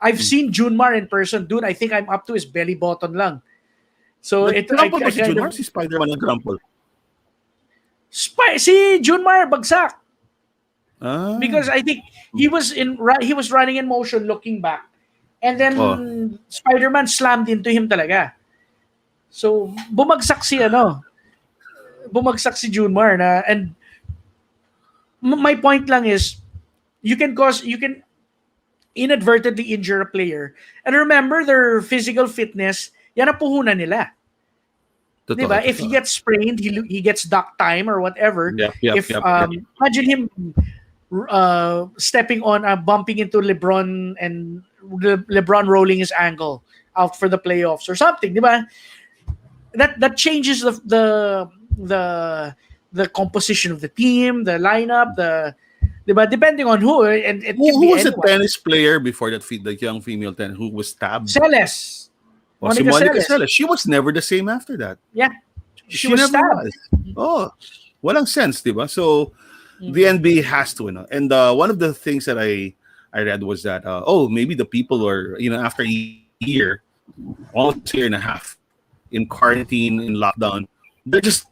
I've seen Junmar in person. Dude, I think I'm up to his belly button lang. So Crumple ba si Junmar? Si Spider-Man ang crumple? Si Junmar bagsak. Because I think he was running in motion looking back. And then Spider-Man slammed into him talaga. So bumagsak si Junmar na, and my point lang is you can inadvertently injure a player, and remember their physical fitness, yan ang puhunan nila. Diba? If he gets sprained, he gets dock time or whatever. Imagine him stepping on, bumping into LeBron and LeBron rolling his ankle out for the playoffs or something, diba? That changes the composition of the team, the lineup, diba? Depending on who. And who was the tennis player before that? The young female tennis who was stabbed. Celes. Monica Seles. She was never the same after that. Yeah. She was never stabbed. Was. Walang sense, diba? So the NBA has to, and one of the things that I read was that maybe the people are, after a year, almost a year and a half in quarantine, in lockdown, they're just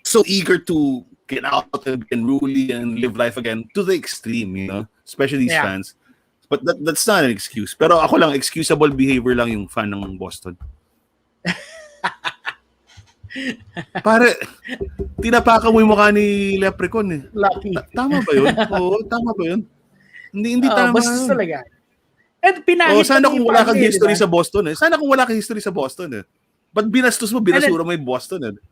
so eager to get out and be unruly and live life again to the extreme, especially these fans. But that's not an excuse. Pero ako lang, excusable behavior lang yung fan ng Boston. Pare, tinapakan mo yung mukha ni Leprechaun eh. Lucky. Tama ba yun? Oo, tama ba yun? Hindi tama Bastos yun. talaga. And pinangit sana pati kung yung wala kang pamilya, history diba? sa Boston Sana kung wala kang history sa Boston Ba't binastos mo, binasura mo yung Boston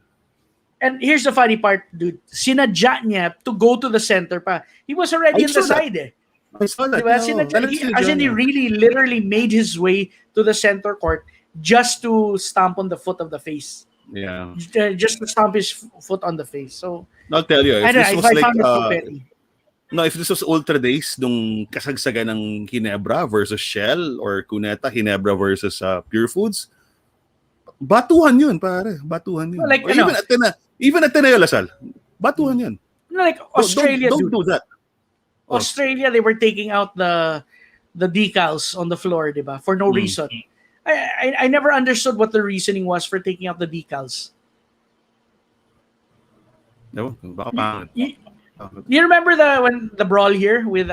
And here's the funny part, dude. Sinadya niya to go to the center pa. He was already I in the saw that. side eh. I saw that. Diba? Yeah, talagang As sinadya in, he niya. really, literally made his way to the center court just to stamp on the foot of the face. Yeah. Just to stamp his foot on the face. So, I'll tell you, if this was I like, found it so petty. no, if this was Ultra Days, nung kasagsagan ng Ginebra versus Shell or Cuneta, Ginebra versus Pure Foods, batuhan yun, pare. Batuhan yun. Like, Or even Ateneo Lasal, batuhan yun. Like Australia, don't dude. do that. Australia, they were taking out the decals on the floor, diba? For no reason. I never understood what the reasoning was for taking out the decals. No, baka pangit. You remember the brawl here with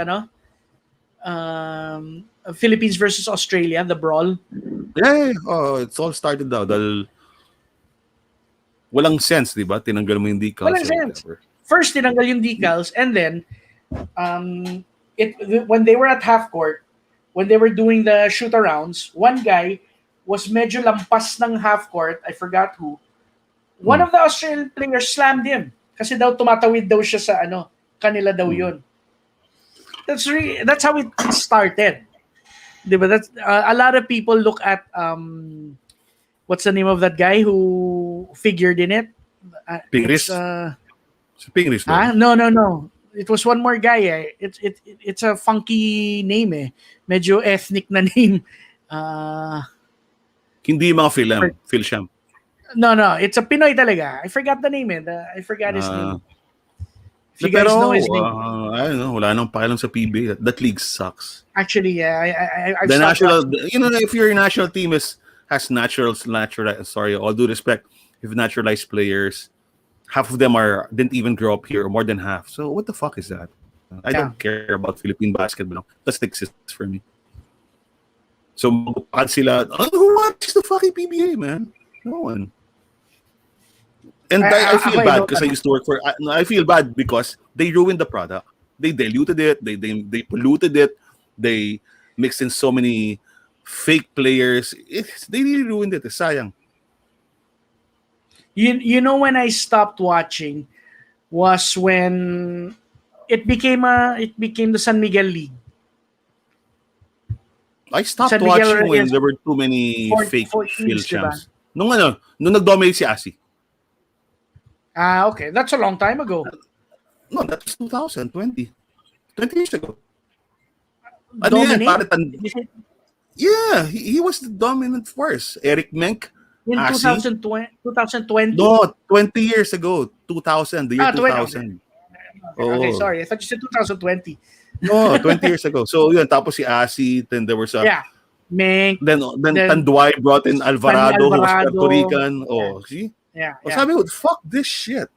Philippines versus Australia, the brawl? Yeah. Oh, it's all started daw dahil walang sense, di ba? Tinanggal mo yung decals. Walang sense. First, tinanggal yung decals, and then when they were at half court, when they were doing the shoot-arounds, one guy was medyo lampas ng half court, I forgot who. One of the Australian players slammed him kasi daw tumatawid daw siya sa kanila daw yun. That's how it started. Diba? That's a lot of people look at what's the name of that guy who figured in it? Pingris? Pingris ba? No. It was one more guy eh. It's a funky name eh. Medyo ethnic na name. Hindi mga Philsham. No. It's a Pinoy talaga. I forgot the name eh. I forgot his name. If you guys Pero, know his name. I don't know. Wala nang pakialam sa PBA. That league sucks. Actually, yeah. I've the national, watching. If your national team has natural, sorry, all due respect, if naturalized players, half of them didn't even grow up here, or more than half. So what the fuck is that? I don't care about Philippine basketball. That exists for me. So magpapakad sila, who watches the fucking PBA, man? No one. And I feel bad because I used to work for. I feel bad because they ruined the product. They diluted it. They polluted it. They mixed in so many fake players. They really ruined it. Sayang. You know when I stopped watching was when it became the San Miguel League. I stopped watching when there were too many fake field champs. Diba? Nung nag-dominate si Asi. Okay. That's a long time ago. No, that's 2020. 20 years ago. Dominate? Yeah, he was the dominant force. Eric Menk. In 2020? No, 20 years ago. 2000, the year 2000. Okay, sorry. I thought you said 2020. No, 20 years ago. So yun, tapos si Asi, then there was Menk. Then Tanduay brought in Alvarado, who was Puerto Rican. Oh, see? Yeah. Sabi ko, fuck this shit.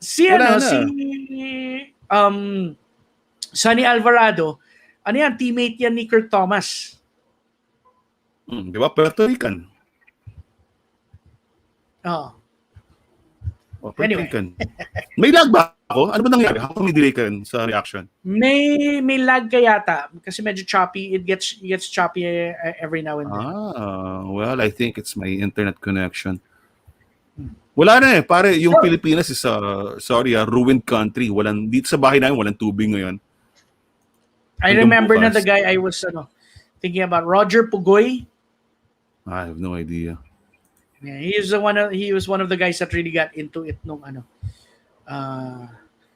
Sonny Alvarado, teammate yan ni Kurt Thomas. Di ba? Puerto Rican. Anyway. May lag ba ako? Ano ba nangyari? How come may delay ka sa reaction? May lag ka yata kasi medyo choppy. It gets choppy every now and then. Well, I think it's my internet connection. Wala na pare. Yung Pilipinas is a ruined country. Dito sa bahay namin, walang tubig ngayon. I remember na the guy I was thinking about, Roger Pugoy. I have no idea. Yeah, he was one of the guys that really got into it nung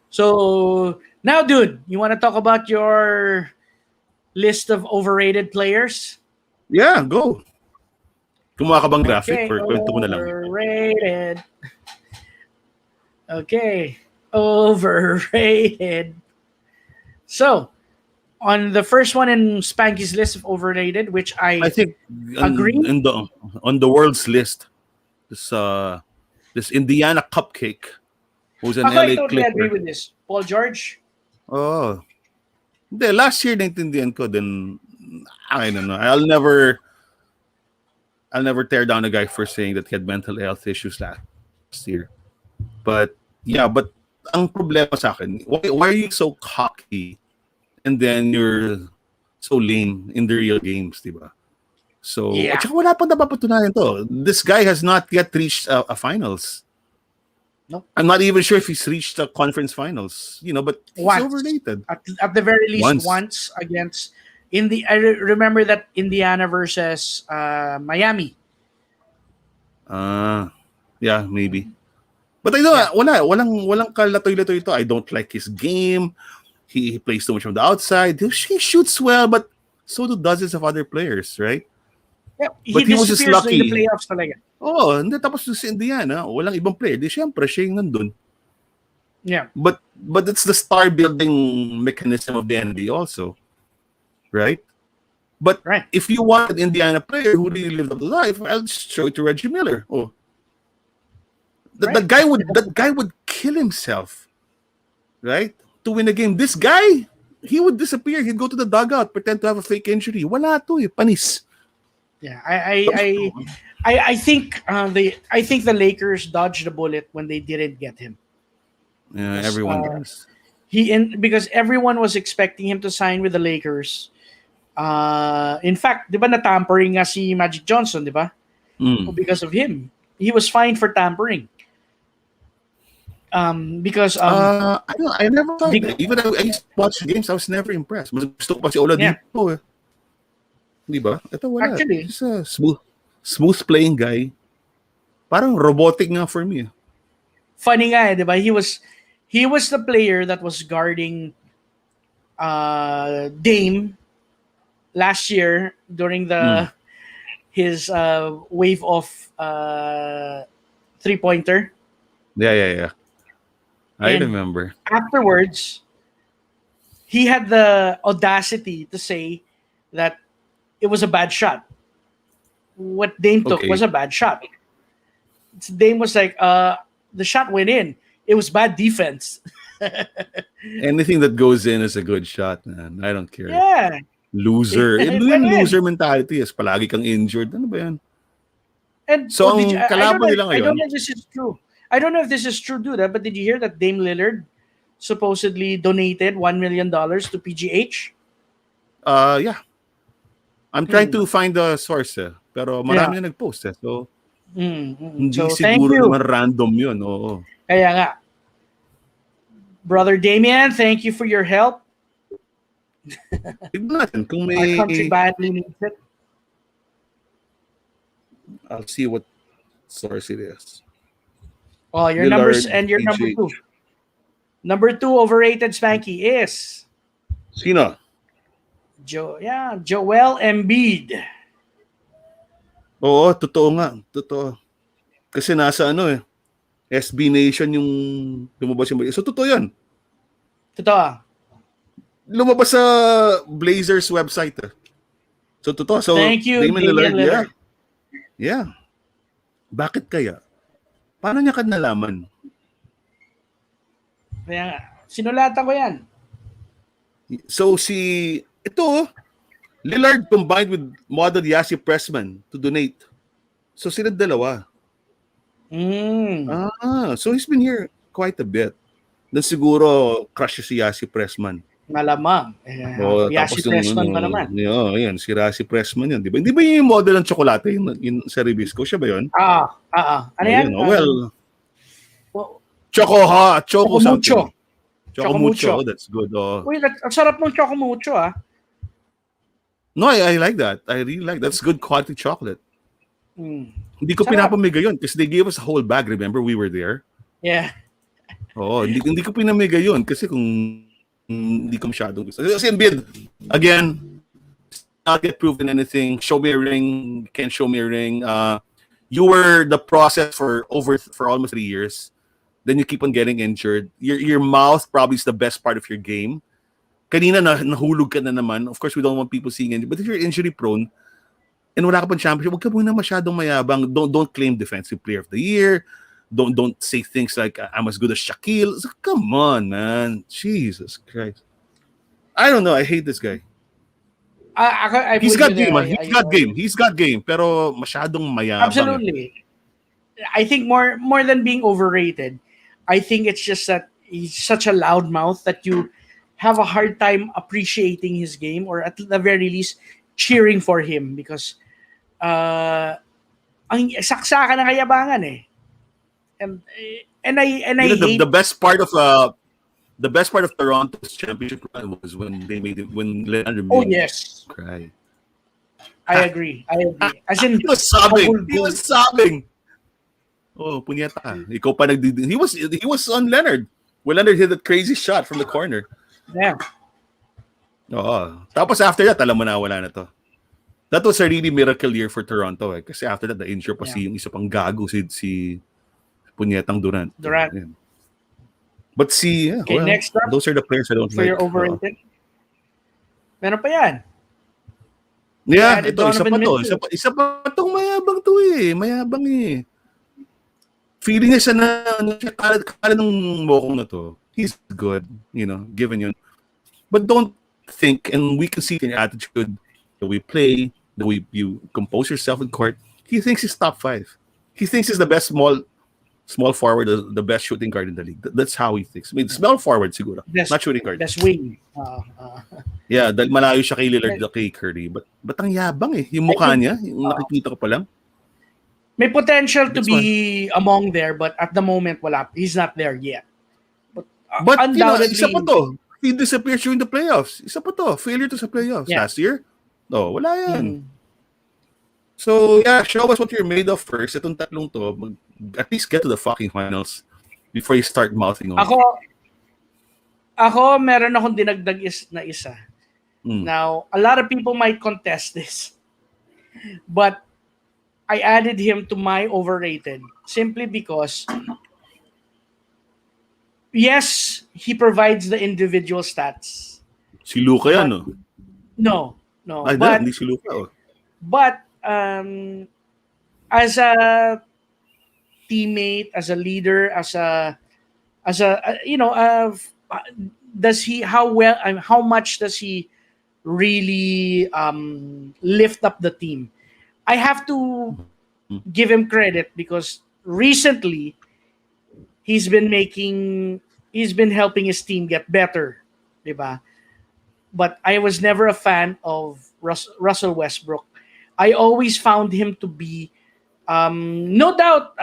So now, dude, you want to talk about your list of overrated players? Yeah, go. Kumuha ka bang graphic? Okay, kwento mo na lang. Overrated. Okay. Overrated. So, on the first one in Spanky's list of overrated, which I think agree. On the world's list, this Indiana Cupcake, who's an LA totally Clipper. Agree with this. Paul George? Hindi, last year naintindihan ko, then I don't know. I'll never tear down a guy for saying that he had mental health issues last year. But ang problema sa akin, why are you so cocky and then you're so lame in the real games, di ba? So, Yeah. at saka wala pa napapatunayan to. This guy has not yet reached a finals. Nope. I'm not even sure if he's reached the conference finals, but he's Once. overrated. At the very least, once against I remember that Indiana versus Miami. Yeah, maybe. But I know, walang kalatoy-latoy ito. I don't like his game. He plays too much from the outside. He shoots well, but so do dozens of other players, right? Yeah, But he was just lucky. In the playoffs talaga. Hindi tapos sa Indiana, walang ibang player. Di syempre, siya yung nandun. Yeah. But it's the star building mechanism of the NBA also, right? But if you want an Indiana player who really lived up the life, I'll just show it to Reggie Miller. That guy would kill himself, right? To win a game. This guy, he would disappear. He'd go to the dugout, pretend to have a fake injury. Wala to, panis. Yeah, I think the Lakers dodged the bullet when they didn't get him. Yeah, everyone does. Because everyone was expecting him to sign with the Lakers. In fact, di ba na-tampering nga si Magic Johnson, di ba? Because of him. He was fined for tampering. Because I never thought that. Even I used to watch games, I was never impressed. Mas gusto ko pa si Oladipo. Di ba? Ito wala. Actually, he's a smooth playing guy. Parang robotic nga for me. Funny nga, di ba? He was the player that was guarding Dame last year during his wave of 3-pointer. Yeah. I remember. Afterwards, he had the audacity to say that it was a bad shot. What Dame took was a bad shot. Dame was like, the shot went in. It was bad defense. Anything that goes in is a good shot, man. I don't care. Yeah. Loser. Yung loser mentality is palagi kang injured. Ano ba yan? And so, kalaban nila ngayon. I don't know if this is true. I don't know if this is true, dude. But did you hear that Dame Lillard supposedly donated $1 million to PGH? Yeah. I'm trying to find the source. Pero marami na nag-post. So, hindi siguro naman random yun. Oo. Kaya nga. Brother Damian, thank you for your help. Tignan natin kung may... Our country badly needs it. I'll see what source it is. Oh, your numbers and your number 2. Number 2 overrated Spanky is... Sino? Joel Embiid. Oo, totoo nga. Totoo. Kasi nasa SB Nation yung lumabas yung... So, totoo yan. Totoo. Lumabas sa Blazers website. So, totoo. So, thank you, Damian Lillard. Yeah. Bakit kaya? Paano niya ka nalaman? Kaya sinulatan ko yan. So, ito, Lillard combined with model Yassi Pressman to donate. So, sila dalawa. So he's been here quite a bit. Then siguro crush si Yassi Pressman. Malamang. Yassi Pressman pa naman. Yan, si Yassi Pressman yan. Di ba? Hindi ba yung model ng tsokolate yung sa Ribisco? Siya ba yun? Ano yan? Choco something. Choco Mucho. That's good. Uy, ang sarap ng Choco Mucho, No, I like that. I really like that. That's good quality chocolate. Hindi ko pinapamigay yun kasi they gave us a whole bag. Remember, we were there? Yeah. Hindi ko pinamigay yun kasi kung hindi ko masyadong gusto. Kasi Embiid, again, not yet proven anything. Show me a ring. Can't show me a ring. You were the process for almost 3 years. Then you keep on getting injured. Your mouth probably is the best part of your game. Kanina nahulog ka na naman. Of course, we don't want people seeing it. But if you're injury prone, and wala ka pang championship, huwag ka muna masyadong mayabang. Don't claim defensive player of the year. Don't say things like I'm as good as Shaquille. So, come on, man. Jesus Christ. I don't know. I hate this guy. He's got game. He's got game. Pero masyadong mayabang. Absolutely. I think more than being overrated, I think it's just that he's such a loudmouth that you have a hard time appreciating his game, or at the very least cheering for him, because ang saksakan ng kayabangan eh. And I hate the best part of Toronto's championship run was when they made it, when Leonard Oh made yes, cry. I agree. As in, He was sobbing. Oh, punyeta. Ikaw pa he was on Leonard. When Leonard hit that crazy shot from the corner. Yeah. Oo. Tapos after that, alam mo na wala na to. That was a really miracle year for Toronto eh. Kasi after that, the-injure pa yung isa pang gago si punyetang Durant. Yeah. But Okay, next up, those are the players I don't for like. your overrated. Meron pa yan. Yeah, added ito, isa Donovan pa to. Mitchell. Isa pa tong mayabang to eh. Mayabang eh. Feeling niya siya na kala ng mokong na to. He's good, given yun. But don't think, and we can see in your attitude, the way you play, the way you compose yourself in court, he thinks he's top 5. He thinks he's the best small forward, the best shooting guard in the league. That's how he thinks. I mean, small forward siguro, not shooting guard. Best wing. Yeah, dahil malayo siya kay Lillard, kay Curry. But ang yabang eh. Yung mukha niya, yung nakikita ko pa lang. May potential to be among there, but at the moment, wala. He's not there yet. But undoubtedly, isa pa to. He disappeared during the playoffs. Isa pa to. Failure to sa playoffs. Yeah. Last year? No, wala yan. So, yeah, show us what you're made of first. Itong tatlong to, at least get to the fucking finals before you start mouthing on. Ako, meron akong dinagdag na isa. Now, a lot of people might contest this. But I added him to my overrated simply because yes, he provides the individual stats. Si Luka yan, no? No. Ay, but, hindi si Luka, oh. But, as a teammate, as a leader, how much does he really lift up the team? I have to give him credit because recently he's been helping his team get better, diba? But I was never a fan of Russell Westbrook. I always found him to be no doubt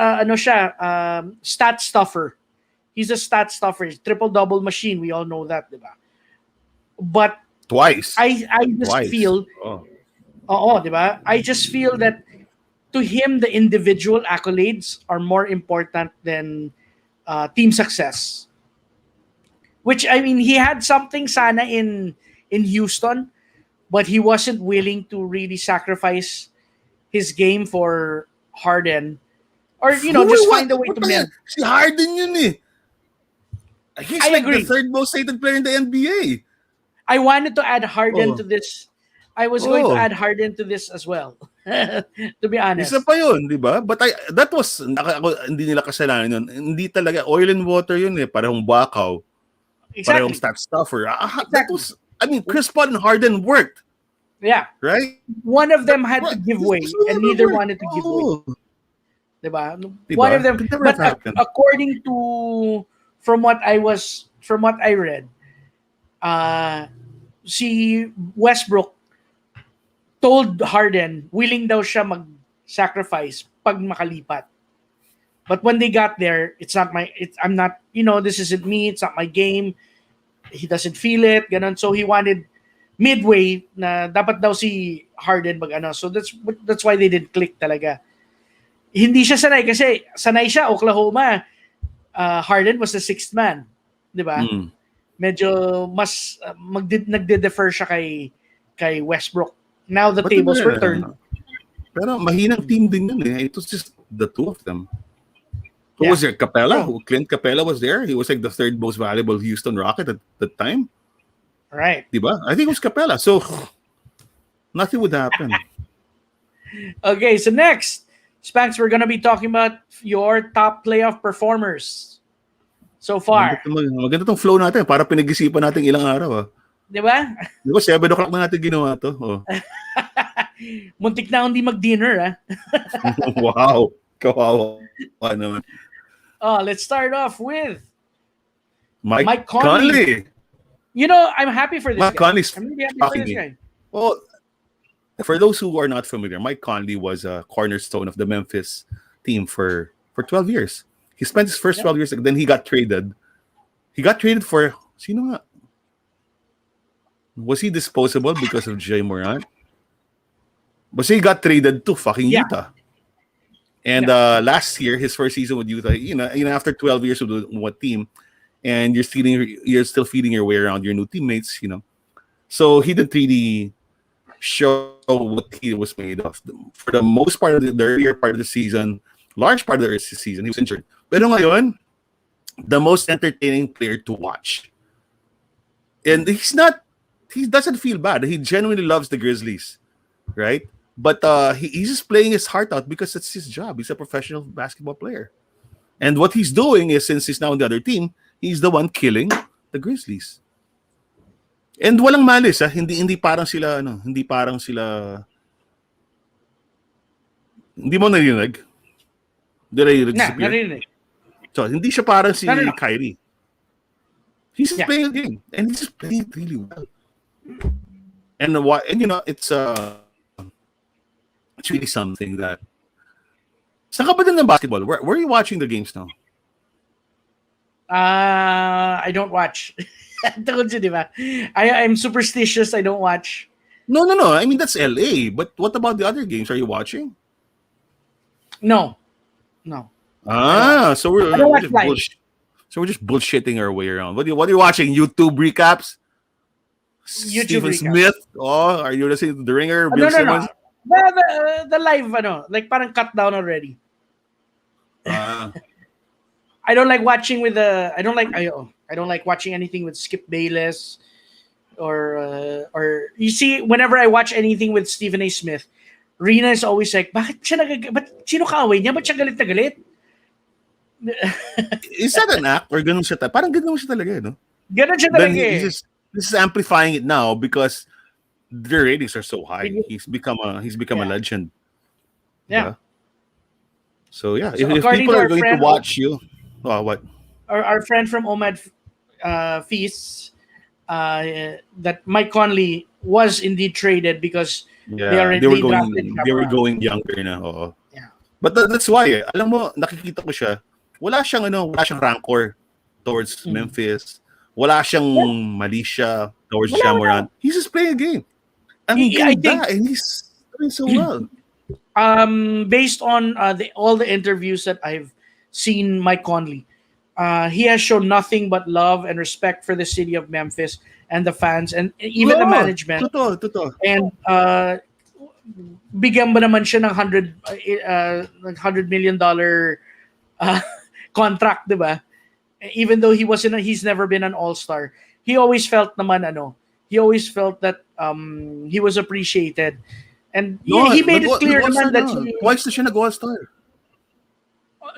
stat stuffer. He's a stat stuffer. He's triple-double machine. We all know that, diba? But twice. I just feel diba? I just feel that to him the individual accolades are more important than team success. Which, I mean, he had something sana in Houston, but he wasn't willing to really sacrifice his game for Harden, or just find a way to win. Si Harden yun eh. He's agree. The third most hated player in the NBA. I wanted to add Harden to this. I was going to add Harden to this as well. To be honest. Isa pa yun, di ba? But that was, hindi nila kasalanan yun. Hindi talaga, oil and water yun eh. Parehong bakaw. Exactly. Parehong stat stuffer. That was, I mean, Chris Paul and Harden worked. Yeah. Right? One of them had to give way, and neither wanted to give way. Diba? One of them. But according to, from what I read, si Westbrook told Harden willing daw siya mag-sacrifice pag makalipat. But when they got there, I'm not, this isn't me, it's not my game. He doesn't feel it, ganun. So he wanted midway na dapat daw si Harden mag-ano. So that's why they didn't click talaga. Hindi siya sanay kasi sanay siya Oklahoma. Harden was the sixth man, 'di ba? Medyo mas nagde-defer siya kay Westbrook. Now the tables were turned. Pero mahinang team din yun eh. It was just the two of them. Who was there? Capella? Clint Capella was there. He was like the third most valuable Houston Rocket at that time. Right. Diba? I think it was Capella. So nothing would happen. Okay, so next, Spanx, we're gonna be talking about your top playoff performers so far. Maganda tong flow natin. Para pinag-isipan natin ilang araw. Diba? Diba 7 o'clock na natin ginawa to. Oh. Muntik na hindi mag-dinner, Wow. Kawawa naman. Let's start off with Mike Conley. I'm happy for this Mike guy. Conley's I'm really happy for shocking this me. guy. Well, for those who are not familiar, Mike Conley was a cornerstone of the Memphis team for 12 years. He spent his first Yeah. 12 years, and then he got traded. He got traded for, sino nga? Was he disposable because of Jay Morant? But he got traded to fucking Yeah. Utah. And last year, his first season with Utah, after 12 years with one team, and you're still feeding your way around your new teammates, So he didn't really show what he was made of. For the most part of the earlier part of the season, large part of the early season, he was injured. Pero ngayon, the most entertaining player to watch. And he doesn't feel bad. He genuinely loves the Grizzlies, right? But he's just playing his heart out because it's his job. He's a professional basketball player. And what he's doing is, since he's now on the other team, he's the one killing the Grizzlies. And walang malis, hindi parang sila hindi mo narinig? Did I disappear? Narinig. So, hindi siya parang si No. Kyrie. He's just playing a game, and he's just playing it really well. And it's really something that. Saan ka ba din ng basketball? Where are you watching the games now? I don't watch. I'm superstitious. I don't watch. No. I mean, that's LA. But what about the other games? Are you watching? No. So we're just live. we're just bullshitting our way around. What are you watching? YouTube recaps? YouTube Stephen recaps. Smith? Oh, are you listening to The Ringer? No. Bill Simmons? The live, like parang cut down already. I don't like watching with the. I don't like watching anything with Skip Bayless, or you see, whenever I watch anything with Stephen A. Smith, Rina is always like, ba't sino kaaway niya? Ba't siya galit na galit? Is that an act or ganun siya? Parang ganun siya talaga, no? Ganun siya Then talaga eh. this is amplifying it now because the ratings are so high. He's become a legend. Yeah. So yeah, So if according people to are our going to friend- watch you, what? Our friend from OMAD Feasts, that Mike Conley was indeed traded because Yeah, they drafted they were Rawr. going younger na. Oo. Yeah. But that's why, alam mo, nakikita ko siya, wala siyang rancor towards Memphis. Wala siyang mali siya towards Ja Morant. He's just playing a game. And he's doing so well. Based on all the interviews that I've seen Mike Conley, he has shown nothing but love and respect for the city of Memphis and the fans and even the management. Totoo. And bigyan ba naman siya ng $100 million contract, di ba? Even though he's never been an all-star. He always felt that he was appreciated. And he made it clear naman that twice na siya nag-all-star.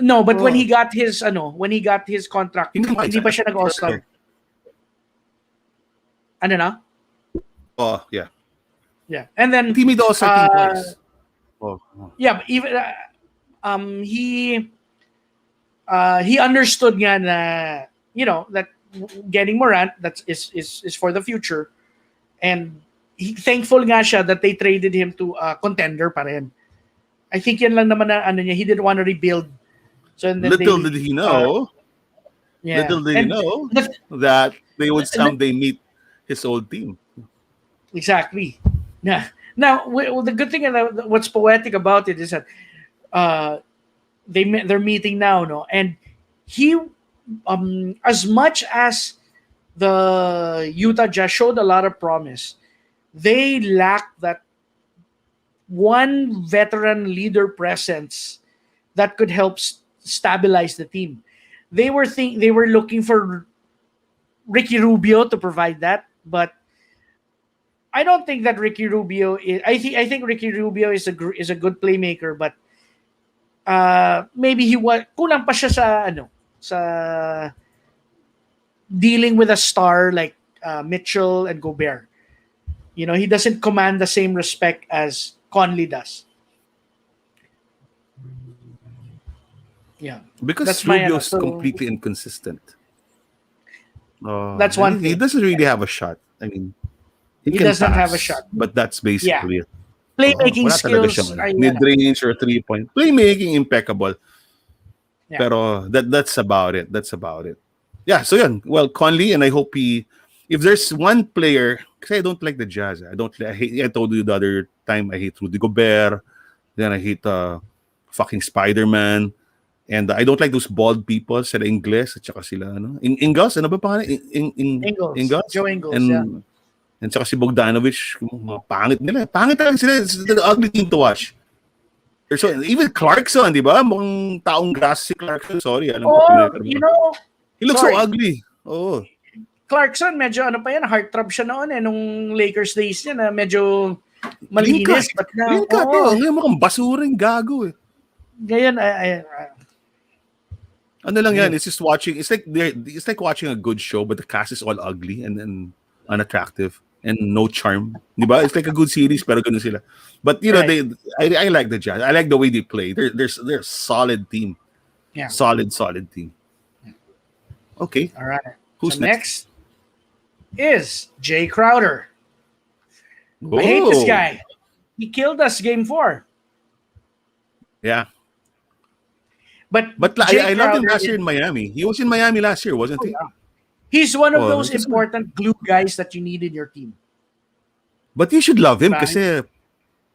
No, but when he got his contract, Hindi pa siya nag-all-star. Ano na? Oh, yeah. Yeah. And then He made the all-star team twice. Yeah, but even he understood nga na, that getting Morant is for the future, and thankful nga siya that they traded him to a contender pa rin. I think yan lang naman na niya, he didn't want to rebuild. So and then Little did he know that they would someday meet his old team. Exactly. Now, the good thing and what's poetic about it is that they're meeting now, no, and he, as much as the Utah Jazz showed a lot of promise, they lack that one veteran leader presence that could help stabilize the team. They were looking for Ricky Rubio to provide that, but I don't think that Ricky Rubio is. I think Ricky Rubio is a good playmaker, but maybe kulang pa siya sa dealing with a star like Mitchell and Gobert. He doesn't command the same respect as Conley does. Yeah, Because that's Rubio's my completely inconsistent. That's one he thing. doesn't really have a shot. I mean, he can doesn't have a pass, shot. but that's basically it. Playmaking Wala talaga skills siyang ay mid-range or 3-point. Playmaking impeccable. Yeah. Pero that's about it. That's about it. Yeah, so yun. Well, Conley, and I hope if there's one player, because I don't like the Jazz. I told you the other time I hate Rudy Gobert. Then I hate fucking Spider-Man. And I don't like those bald people, sila Ingles, at saka sila, Ingles, ano ba pangalan? Ingles? Joe Ingles, And saka si Bogdanovich, mga pangit nila. Pangit talaga sila. It's the ugly team to watch. So, even Clarkson, di ba? Mukhang taong grass si Clarkson. Sorry. Alam ko, he looks so ugly. Oh. Clarkson, medyo ano pa yan, heartthrob siya noon nung Lakers days niya na medyo malinis. But now, ngayon mukhang basuring gago eh. Ngayon, ano lang yan, it's just watching, it's like watching a good show, but the cast is all ugly and unattractive and no charm. Di ba? It's like a good series, pero ganun sila. But, I like the Jazz. I like the way they play. They're a solid team. Yeah. Solid team. Okay. All right. Who's next is Jay Crowder. Oh. I hate this guy. He killed us game 4. Yeah. But I loved him last year in Miami. He was in Miami last year, wasn't he? Yeah. He's one of those important glue guys that you need in your team. But you should love him kasi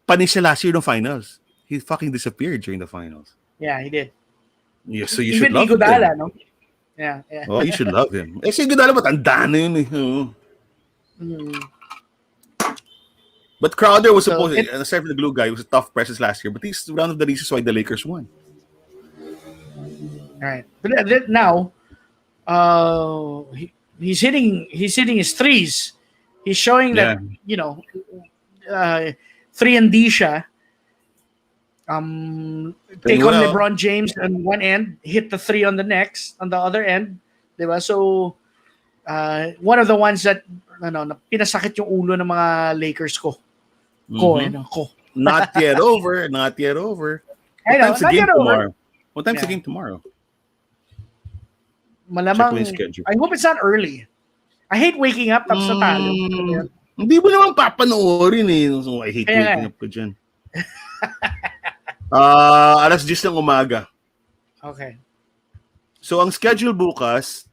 panis siya last year in the finals. He fucking disappeared during the finals. Yeah, he did. Yeah, so you should love Iguodala, him. No? Yeah. Oh, you should love him. Si Iguodala matanda na yun eh. But Crowder was supposed to, aside from the glue guy, he was a tough presence last year. But he's one of the reasons why the Lakers won. All right. But now, he's hitting his threes. He's showing that 3-and-D siya. Take on LeBron James on one end, hit the 3 on the other end, diba? So one of the ones that pinasakit yung ulo ng mga Lakers ko. Not yet over. What time's the game tomorrow? What time's the game tomorrow? Malamang, I hope it's not early. I hate waking up tapos natalo. Hindi mo naman papanoorin eh. So, I hate waking up ko dyan. Alas 10 ng umaga. Okay. So, ang schedule bukas,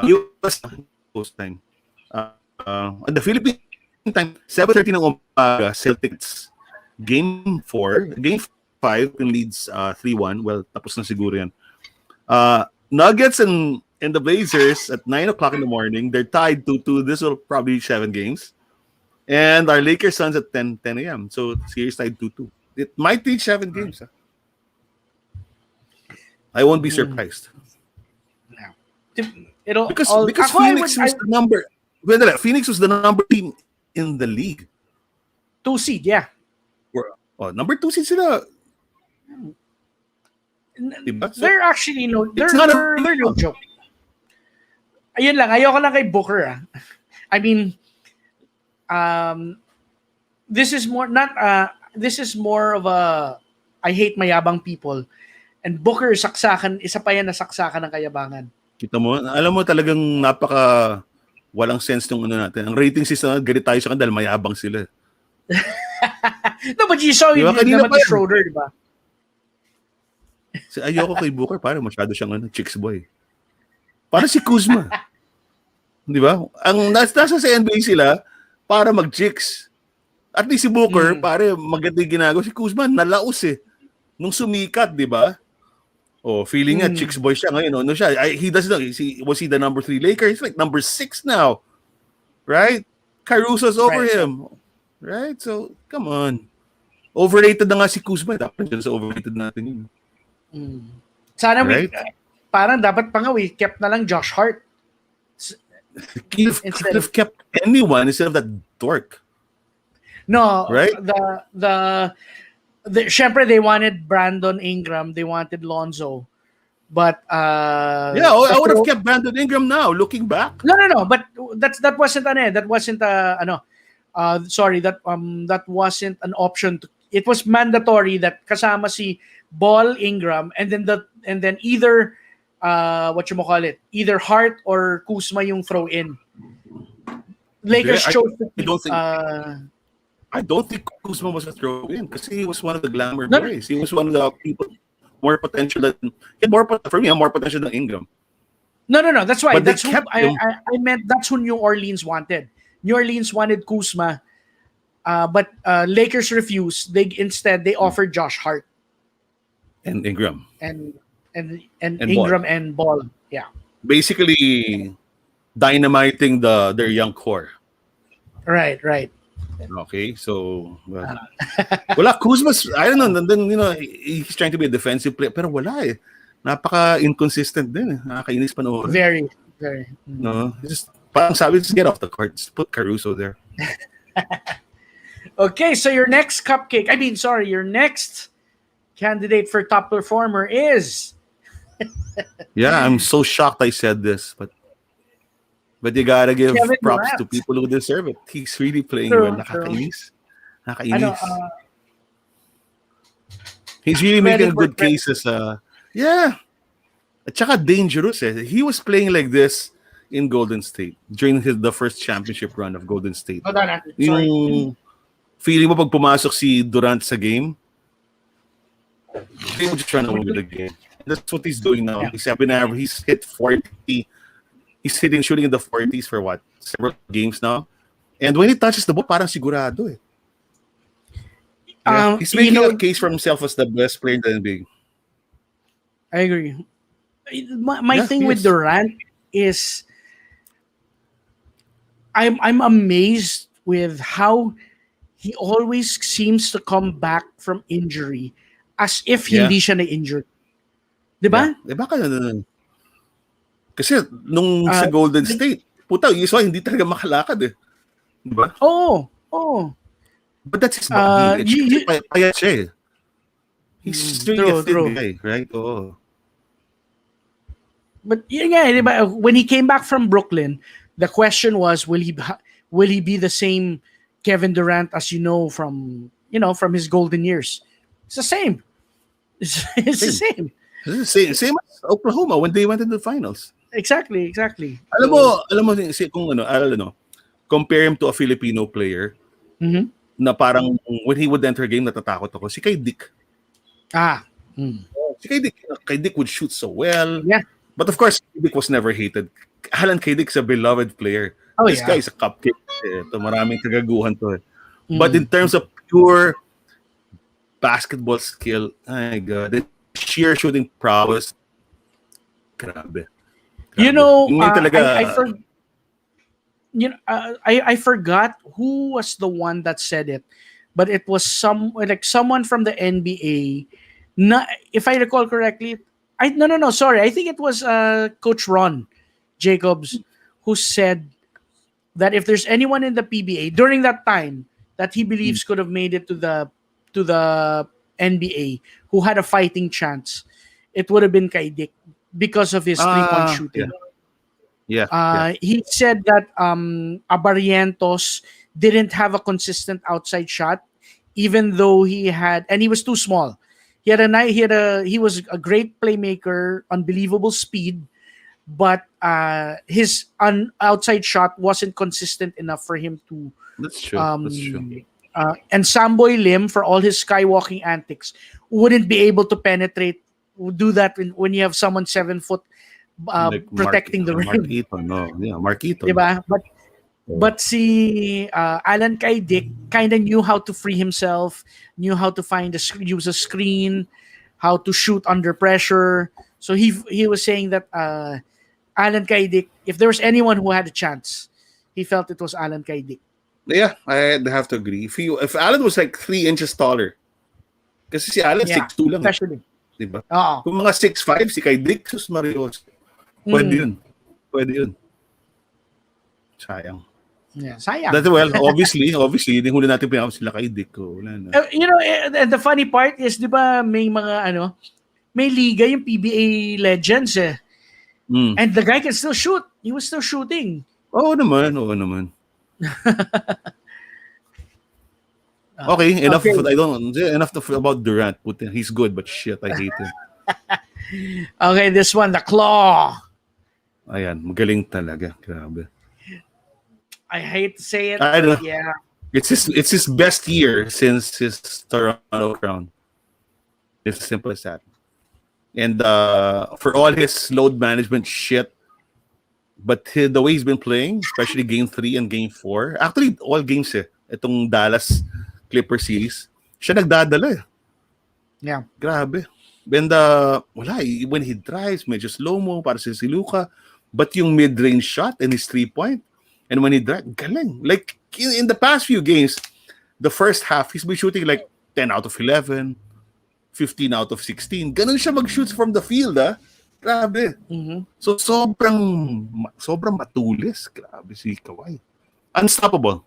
US post time. The Philippine time, 7:30 ng umaga, Celtics. Game 4. Game 5 leads 3-1. Well, tapos na siguro yan. Nuggets and the Blazers at 9 o'clock in the morning. They're tied 2-2. This will probably be 7 games. And our Lakers Suns at 10 a.m. So, series tied 2-2. It might reach 7 games. Huh? I won't be surprised. Because Phoenix was the number. Phoenix was the number team in the league. 2 seed, yeah. Number 2 seed sila. Diba? They're actually they're no joke. Ayun lang, ayoko lang kay Booker. I mean, this is more of a I hate mayabang people. And Booker saksakan, isa pa yan na saksakan ng kayabangan. Kita mo, alam mo talagang napaka walang sense nung natin. Ang rating system, galit tayo sa kanila dahil mayabang sila. No, but you saw diba, naman ni Schroeder, di ba? Ayoko kay Booker, parang masyado siyang chicks boy. Parang si Kuzma. Di ba? Ang nasa sa NBA sila para mag-chicks. At least si Booker, pare maganda yung ginagawa. Si Kuzma, nalaos eh. Nung sumikat, di ba? Feeling nga, chicks boy siya ngayon. He doesn't know. Was he the number 3 Laker? He's like number 6 now. Right? Caruso's over him. Right? So, come on. Overrated na nga si Kuzma. Dapat dyan sa overrated natin yun. Sana parang dapat pa nga kept na lang Josh Hart. Could have kept anyone instead of that dork. No, right? Syempre they wanted Brandon Ingram, they wanted Lonzo. But I would have kept Brandon Ingram now looking back. No, but that wasn't that wasn't an option it was mandatory that kasama si Ball, Ingram, and then either either Hart or Kuzma yung throw in. Lakers chose to keep, I don't think Kuzma was a throw in because he was one of the glamour No. boys. He was one of the people more potential than for me, more potential than Ingram. No. That's why. But they That's who kept him. I meant. That's who New Orleans wanted. New Orleans wanted Kuzma, but Lakers refused. Instead they offered Josh Hart And Ingram. and Ingram and Ball. Yeah. Basically dynamiting their young core. Right. Okay, so wala Kuzma's, I don't know, and then he's trying to be a defensive player pero wala eh. Napaka inconsistent din eh. Nakakainis panoorin. Very. No, just parang sabi, just get off the court. Just put Caruso there. Okay, so your next candidate for top performer is Yeah, I'm so shocked I said this, but you gotta give Kevin props Durant. to people who deserve it. He's really playing True, well. Nakakainis. He's really making good cases. Yeah. At saka dangerous eh. He was playing like this in Golden State during the first championship run of Golden State. Hold on, sorry. Yung feeling mo pag pumasok si Durant sa game, he will just run away with the game. That's what he's doing now. Yeah. He's hit 40. He's shooting in the 40s for what? Several games now. And when he touches the ball, parang sigurado eh. Yeah. He's making a case for himself as the best player in the NBA. I agree. My thing with Durant is I'm amazed with how he always seems to come back from injury as if hindi siya na-injured. Diba? Yeah. Baka kasi nung sa Golden State, puta, hindi talaga makalakad eh. Diba? Oh. But that's his body. Payat siya eh. He's really a thin guy, right? Oh. But diba, when he came back from Brooklyn, the question was, will he be the same Kevin Durant as from his golden years? It's the same. It's the same. Same as Oklahoma when they went into the finals. Exactly. Alam mo kung compare him to a Filipino player na parang when he would enter a game natatakot ako, si Kay Dick. Si Kay Dick would shoot so well. Yeah. But of course, Kay Dick was never hated. Alan Kay Dick's a beloved player. This guy is a cupcake. Ito, maraming kagaguhan to. But in terms of pure basketball skill, my God, the sheer shooting prowess, grabe. I forgot who was the one that said it, but it was someone from the NBA. If I recall correctly, sorry, I think it was Coach Ron Jacobs who said that if there's anyone in the PBA during that time that he believes could have made it to the NBA who had a fighting chance, it would have been Kay Dick because of his 3-point shooting. Yeah. He said that Abarrientos didn't have a consistent outside shot, even though he was too small. He was a great playmaker, unbelievable speed, but his outside shot wasn't consistent enough for him to. That's true. That's true. And Samboy Lim, for all his skywalking antics, wouldn't be able to do that when you have someone 7 foot protecting the rim. Mark Eaton. Diba? But si Alan Kay Dick kind of knew how to free himself, knew how to use a screen, how to shoot under pressure. So he was saying that Alan Kay Dick, if there was anyone who had a chance, he felt it was Alan Kay Dick. Yeah, I have to agree. If Alan was like 3 inches taller, kasi si Alan 6'2 lang. Especially. Diba? Kung mga 6'5, si Kay Dick, sus Marios. Pwede yun. Sayang. Yeah, sayang. Obviously, hindi huli natin pinakam sila Kay Dick. Wala na. The funny part is, di ba, may mga, may liga yung PBA Legends eh. And the guy can still shoot. He was still shooting. Oo naman. Okay, enough about Durant. He's good, but shit, I hate him. Okay, this one, the Claw. Ayan, magaling talaga. Grabe. I hate to say it, I but don't. yeah. It's his best year since his Toronto crown. It's as simple as that. And for all his load management shit, but the way he's been playing, especially Game 3 and Game 4, actually all games itong Dallas Clipper series, siya nagdadala eh. Yeah. Grabe. And wala, when he drives, medyo slow-mo para si Luka, but yung mid-range shot and his 3-point, and when he drives, galing. Like, in the past few games, the first half, he's been shooting like 10 out of 11, 15 out of 16. Ganun siya mag-shoot from the field, ah. Grabe. Mm-hmm. So, sobrang matulis. Grabe si Kawhi. Unstoppable.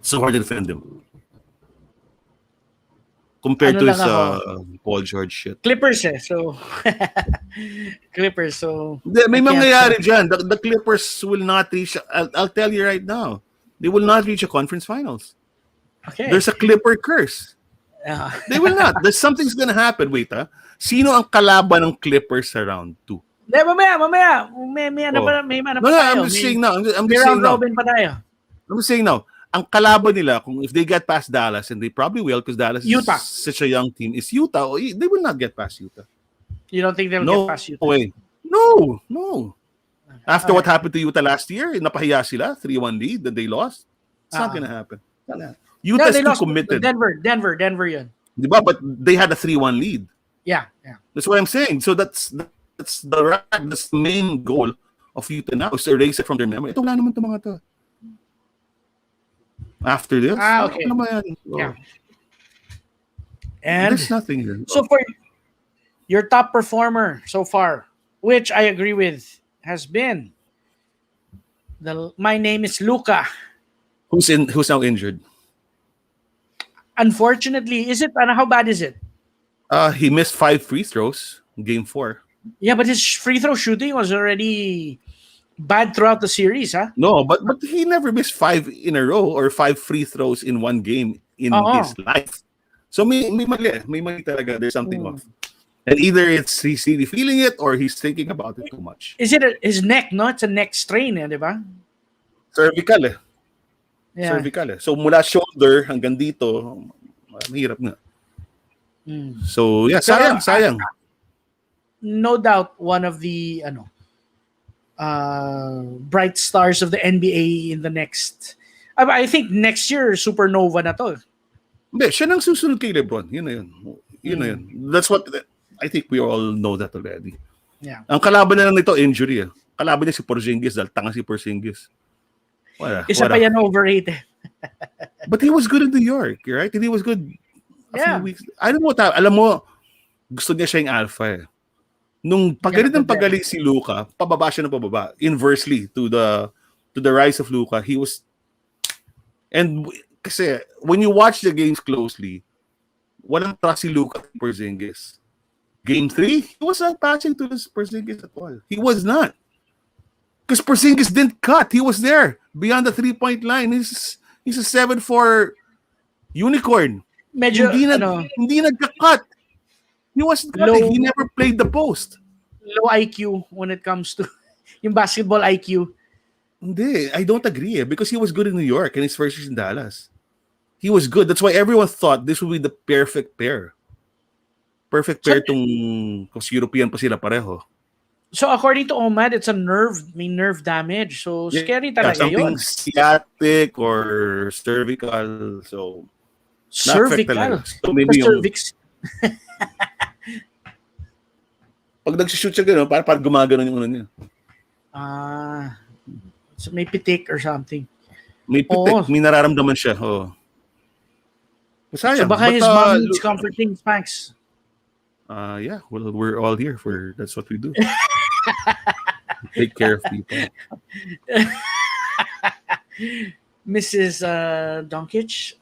So hard to defend him. Compared to his Paul George shit. Clippers so Clippers, so may mangyayari dyan. The Clippers will not reach, I'll tell you right now, they will not reach a conference finals. Okay. There's a Clipper curse. They will not. There's something's gonna happen. Wait, sino ang kalaban ng Clippers sa round 2? Mamaya. May ano pa tayo. I'm just saying now. I'm just saying now. Robin pa tayo. I'm just saying now. Ang kalaban nila, kung if they get past Dallas, and they probably will because Dallas Utah. is such a young team, is Utah. They will not get past Utah. You don't think they'll get past Utah? No way. No. After what happened to Utah last year, napahiya sila, 3-1 lead, that they lost. It's not gonna happen. Utah's too committed. Denver yun. Diba? But they had a 3-1 lead. Yeah. That's what I'm saying. So that's the main goal of Utah now is to erase it from their memory. Ito wala naman itong mga to. After this, okay. Yeah. And there's nothing here. So for your top performer so far, which I agree with, has been my name is Luka. Who's now injured? Unfortunately, is it? How bad is it? He missed 5 free throws in Game 4. Yeah, but his free throw shooting was already bad throughout the series, huh? No, but he never missed 5 in a row or 5 free throws in one game in his life. So may mali talaga. There's something off. And either he's really feeling it or he's thinking about it too much. Is it his neck? No, it's a neck strain, di ba? Cervical Yeah. Cervical So mula shoulder hanggang dito, mahirap na. So yeah, sayang. No doubt one of the bright stars of the NBA in the next. I think next year supernova na to. Hindi, siya nang susunod kay LeBron. Yun na yun. That's what I think we all know that already. Yeah. Ang kalaban na lang nito injury. Kalaban niya si Porzingis dahil tanga si Porzingis. Isa pa yan overrated. But he was good in New York, right? And he was good a few weeks. I don't know. Alam mo, gusto niya siya yung alpha eh. Nung pagaling si Luka, pababa siya ng pababa. Inversely to the rise of Luka, he was. And kasi when you watch the games closely, walang trust si Luka at Porzingis. Game 3, he was not passing to this Porzingis at all. He was not. Because Porzingis didn't cut. He was there beyond the 3-point line. He's a 7'4" unicorn. Medyo hindi nagka-cut. He wasn't cutting. He never played the post. Low IQ when it comes to yung basketball IQ. Hindi, I don't agree because he was good in New York and his first year in Dallas. He was good. That's why everyone thought this would be the perfect pair. Perfect pair tong kasi European pa sila pareho. So according to Omad, it's may nerve damage. So scary talaga something yun. Sciatic or cervical. So cervical. So maybe cervix. Pag nag-shoot siya gano'n, parang gumagano yung niya. So may pitik or something. May pitik. May nararamdaman siya. Sayang. So baka his mom needs comforting, Spanx. Yeah, well, we're all here for that's what we do. Take care of people. Mrs. Doncic.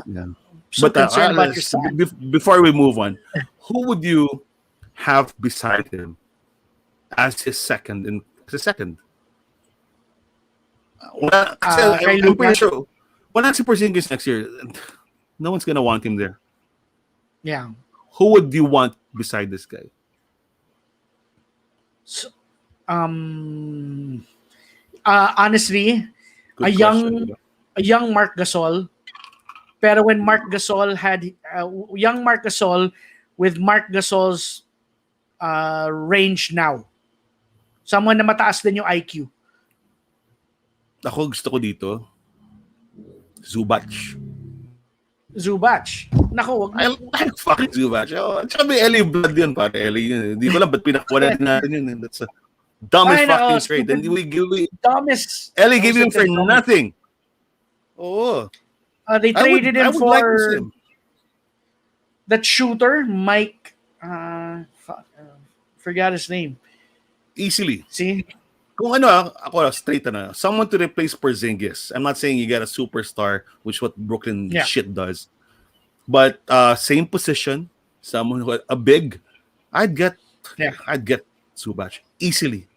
Yeah. So concerned about your son. Before we move on, who would you have beside him as his second? I'm pretty sure. Wala si Porzingis next year. No one's gonna want him there. Yeah. Who would you want beside this guy? So, honestly, a Good question. young Mark Gasol. Pero when Mark Gasol had young Mark Gasol with Mark Gasol's range now, someone na mataas din yung IQ. Ako gusto ko dito, Zubac. Zubac. Nako, wag I mo. like fucking Zubac. Oh, tsaka may LA blood yun, pare. LA yun. Hindi ko lang ba't pinakuha natin yun. That's a dumbest Ay, nako, fucking trade. And dumbest. LA gave him for Dumbest. nothing. Oo. They traded him I would for like to see him. that shooter, Mike. Forgot his name. Easily. See? Kung ano, ako straight na. Someone to replace Porzingis. I'm not saying you get a superstar, which what Brooklyn shit does. But same position, someone who a big, I'd get Zubac easily.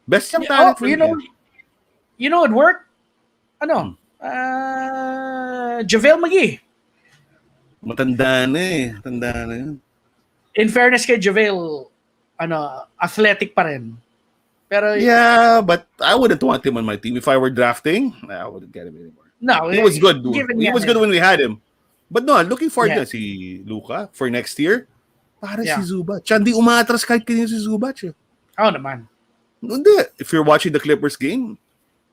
Best young talent for you know it worked? Ano? JaVale McGee. Matanda na yun. In fairness kay JaVale, athletic pa rin. Pero yeah, but I wouldn't want him on my team if I were drafting. I wouldn't get him anymore. No, he was good. He was good when we had him. But no, looking forward to si Luka for next year. Para si Zubac. Hindi umatras kahit kanino si Zubac. Oo naman. Hindi. If you're watching the Clippers game,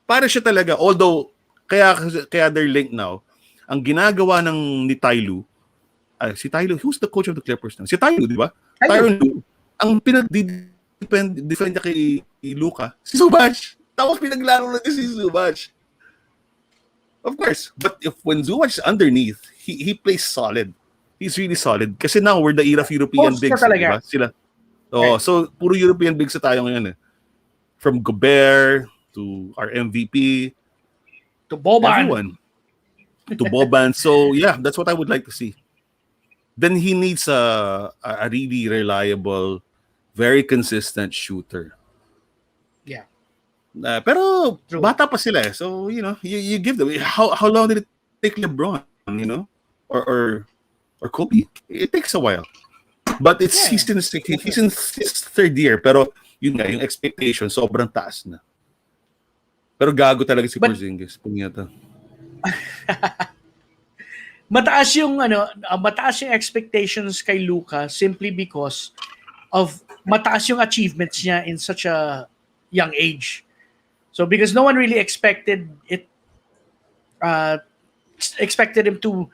para siya talaga. Although, kaya they're linked now. Ang ginagawa ni Ty Lue, si Ty Lue, who's the coach of the Clippers now? Si Ty Lue, di ba? Tyronn Lue. Ang defend niya kay Luka, si Zubac. Tapos pinaglaro na si Zubac. Of course. But when Zubac is underneath, he plays solid. He's really solid. Kasi now, we're the era of European bigs. Diba? Sila. Oh, so, puro European bigs na tayo ngayon. From Gobert to our MVP. To Boban. Everyone. To Boban. So, yeah, that's what I would like to see. Then he needs a really reliable, very consistent shooter. Yeah. Pero bata pa sila. So, you give them. How long did it take LeBron, or Kobe? It takes a while. But he's in his third year. Pero yun nga, yung expectation sobrang taas na. Pero gago talaga si Porzingis. Punyata. mataas yung expectations kay Luka simply because of mataas yung achievements niya in such a young age. So because no one really expected him to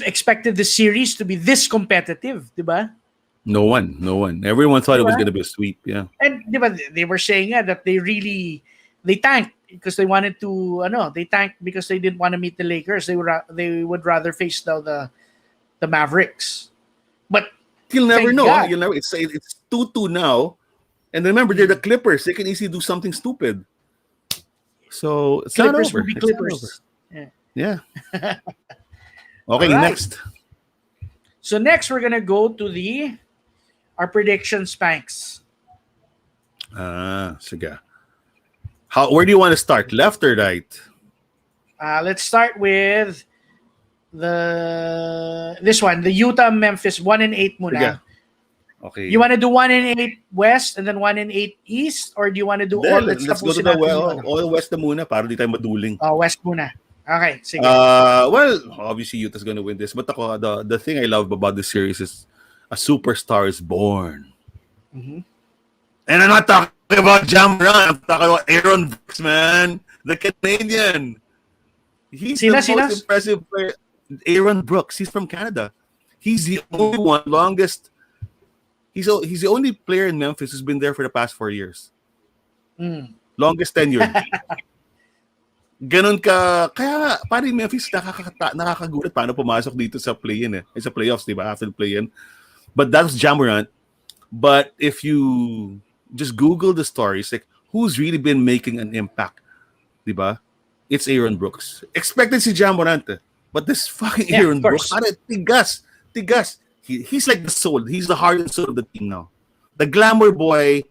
expected the series to be this competitive, diba? No one. Everyone thought it was going to be a sweep, yeah. And diba, they were saying that they tanked because they wanted to they tanked because they didn't want to meet the Lakers. They would rather face the Mavericks. But you'll never know. You'll never. It's 2-2 now. And remember, they're the Clippers. They can easily do something stupid. So it's Clippers not over. will be Clippers. Yeah. Okay, right. Next. So next, we're gonna go to our prediction Spanx. Sige. Where do you want to start? Left or right? Let's start with this one, the Utah Memphis 1-8 muna. Sige. Okay. You want to do 1-8 West and then 1-8 East, or do you want to do all? Let's go to the all West na muna para di tayo maduling. West muna. Okay, sige. Well, obviously Utah's gonna win this, but the thing I love about this series is a superstar is born. Mm-hmm. And I'm not talking about Jam Ron. I'm talking about Aaron Brooks, man, the Canadian. He's the most impressive player. Aaron Brooks. He's from Canada. He's the only one longest. He's the only player in Memphis who's been there for the past 4 years. Longest tenure. Ganon ka. Kaya parang Memphis nakakagulat paano pumasok dito sa play-in sa playoffs, di ba? After the play-in. But that was Ja Morant. But if you just Google the stories, like who's really been making an impact, di ba? It's Aaron Brooks. Expected si Ja Morant, but this fucking Aaron Brooks, tigas. He's like the soul. He's the heart and soul of the team now. The glamour boy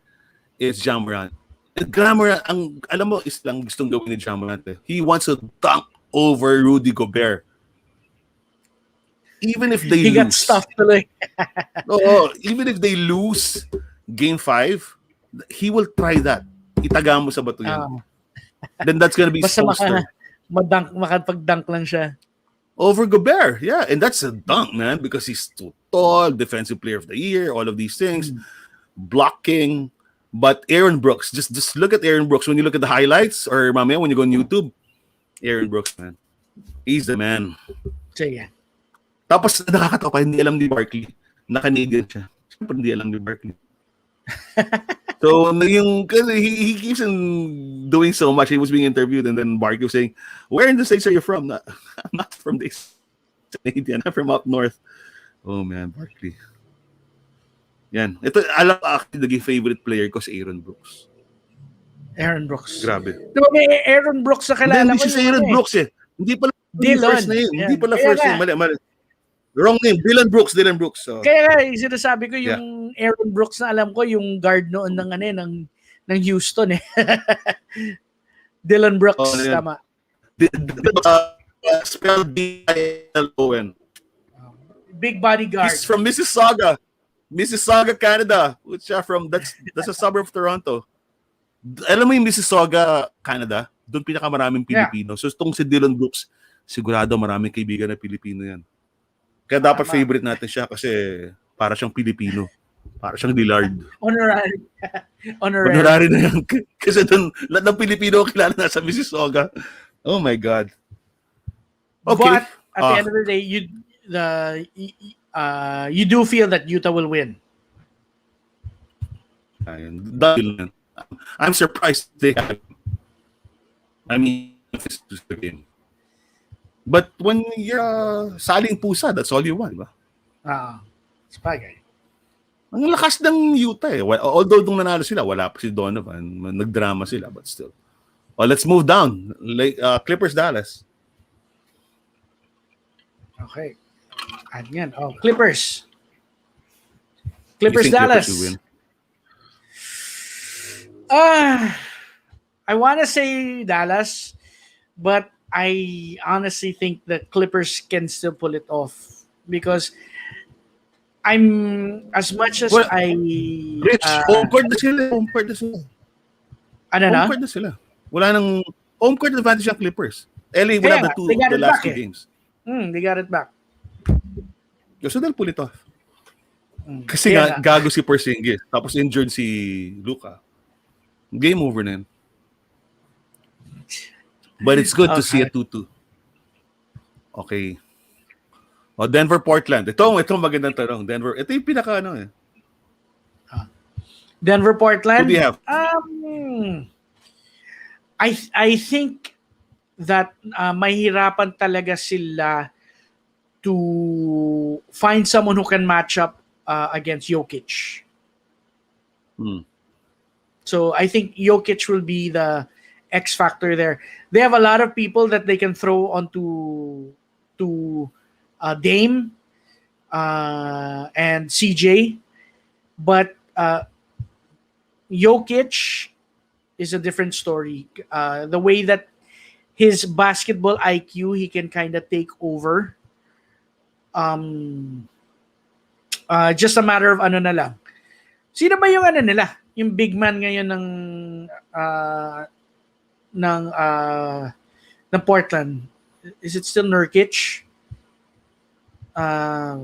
is Ja Morant. And glamour, alam mo, is lang gustong gawin ni Ja Morant. He wants to dunk over Rudy Gobert. even if they He lose, got stuffed tuloy. even if they lose game 5, he will try that. Itaga mo sa bato yan. Then that's gonna be his Basta poster. makapag-dunk lang siya. Over Gobert, yeah, and that's a dunk, man, because he's too tall, defensive player of the year, all of these things, blocking. But Aaron Brooks, just look at Aaron Brooks when you look at the highlights, or mamaya when you go on YouTube. Aaron Brooks, man, he's the man. Sige. Tapos nakakatawa pa, hindi alam ni Barkley na Canadian siya. Siyempre hindi alam ni Barkley. So he keeps on doing so much. He was being interviewed, and then Barkley was saying, "Where in the States are you from?" I'm not from this Canadian. I'm from up north. Oh man, Barkley. Yan. Ito, alam ko actually naging favorite player ko si Aaron Brooks. Aaron Brooks. Grabe. Diba may Aaron Brooks na kilala Hindi ko? siya si Aaron Brooks eh. Hindi pala Dillon. first name. Yeah. Hindi pala Kaya first name. Mali. Wrong name. Dylan Brooks. So. Kaya nga, sinasabi ko yung Aaron Brooks na alam ko, yung guard noon ng Houston eh. Dylan Brooks, tama. Spelled D-I-L-O-N. Big body guard. He's from Mississauga, Canada. Which that's a suburb of Toronto. Alam mo yung Mississauga, Canada? Doon pinakamaraming Pilipino. So itong si Dylan Brooks, sigurado maraming kaibigan na Pilipino yan. Kaya dapat favorite natin siya kasi para siyang Pilipino. Para siyang Lillard. Honorary na yan. Kasi doon, lahat ng Pilipino kilala na sa Mississauga. Oh my God. Okay. But at the end of the day, you do feel that Utah will win. I'm surprised they have. I mean, it's just a game. But when you're saling pusa, that's all you want, ba? Spagay. Ang lakas ng Utah eh. Although nung nanalo sila, wala pa si Donovan. Nagdrama sila, but still. Let's move down. Clippers Dallas. Okay. Yan. Clippers. Clippers Dallas. I want to say Dallas, but I honestly think the Clippers can still pull it off because I'm as much as Rich, home court na sila. Ano na? Home court na sila. Wala nang home court advantage ang Clippers. LA will have the last two games. They got it back. So they'll pull it off. Kasi nga, gago si Porzingis. Tapos injured si Luka. Game over na yun. But it's good to see a 2-2. Okay. Denver, Portland. Ito magandang tanong. Denver, ito yung pinaka eh. Denver, Portland. Who do you have? I think that mahirapan talaga sila to find someone who can match up against Jokic. So I think Jokic will be the X factor there. They have a lot of people that they can throw onto Dame and CJ, but Jokic is a different story. The way that his basketball IQ, he can kind of take over. Just a matter of ano na lang. Sino ba yung ano nila? Yung big man ngayon ng Portland. Is it still Nurkic? I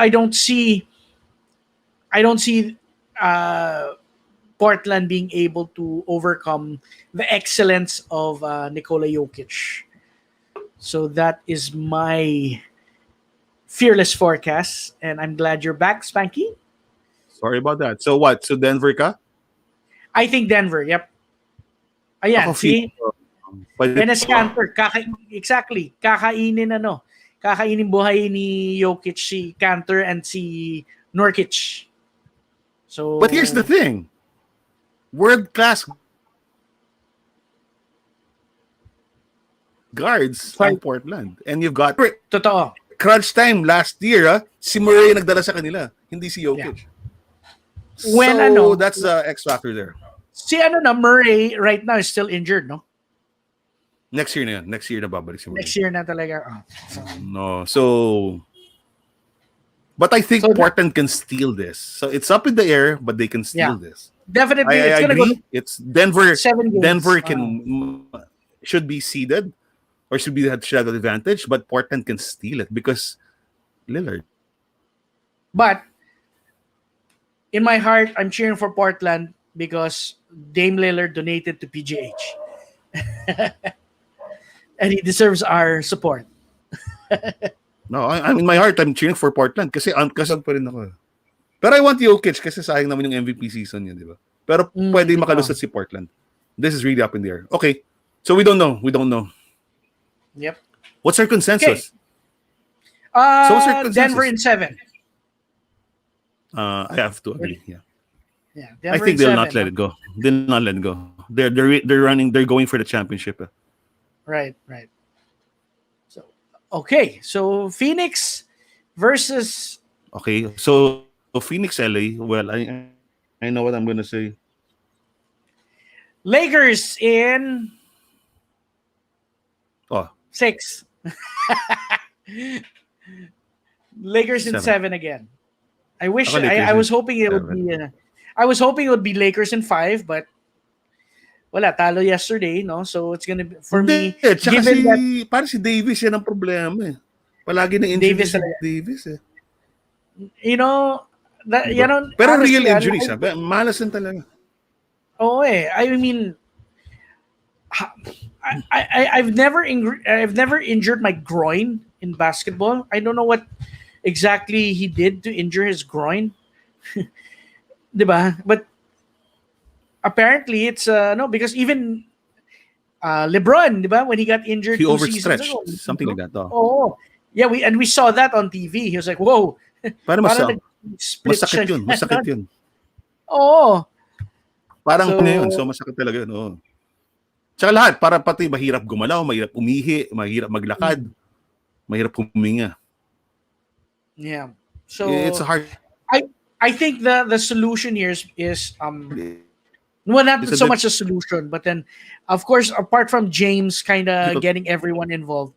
don't see Portland being able to overcome the excellence of Nikola Jokic. So that is my fearless forecast, and I'm glad you're back, Spanky. Sorry about that. So what? So Denver ka? I think Denver, yep. Ayan, see? Enes Kanter, exactly. Kakainin buhay ni Jokic si Kanter and si Nurkic. So, but here's the thing. World-class guards in Portland. And you've got totoo. Crunch time last year, si Murray nagdala sa kanila, hindi si Jokic. Yeah. That's the X factor there. Si Murray right now is still injured, no? Next year na yan. Next year na babalik si Next Mourinho. year na talaga. No. So, but I think So, Portland can steal this. So it's up in the air, but they can steal this. definitely, I it's gonna go agree. to It's Denver. 7 games. Denver should be seeded or should have the advantage, but Portland can steal it because Lillard. But in my heart, I'm cheering for Portland because Dame Lillard donated to PGH. And he deserves our support. No, I'm in my heart. I'm cheering for Portland kasi kasal pa rin ako. Pero I want Jokic kasi sayang naman yung MVP season niya, di ba? Pero pwede makalusot si Portland. This is really up in the air. Okay. So we don't know. Yep. What's our consensus? Okay. So what's our consensus? Denver in 7. I have to agree. Yeah. Yeah. I Denver think in they'll 7. not let it go. They'll not let it go. They're going for the championship. Right. So okay. So Phoenix versus Okay. So Phoenix LA, well, I know what I'm gonna say. Lakers in 6. Lakers in 7 again. I wish I was hoping it would be I was hoping it would be Lakers in 5, but wala, talo yesterday, no? So it's gonna be for me. Given that parang si Davis yan ang problema eh. Palagi na injury si Davis eh. You know, that, you know, pero honestly, real injuries, malas yan talaga. Oh, I mean, I've never injured my groin in basketball. I don't know what exactly he did to injure his groin. Diba? But apparently it's no, because even LeBron, diba, when he got injured, he overstretched, something like that. Oh, yeah, we saw that on TV. He was like, "Whoa." Parang masakit yun. Oo. Parang yun. So masakit talaga yun. Oo. Tsaka lahat, para pati mahirap gumalaw, mahirap umihi, mahirap maglakad, mahirap huminga. Yeah. So it's hard. I think the solution here is well, not so much a solution, but then of course, apart from James kind of getting everyone involved.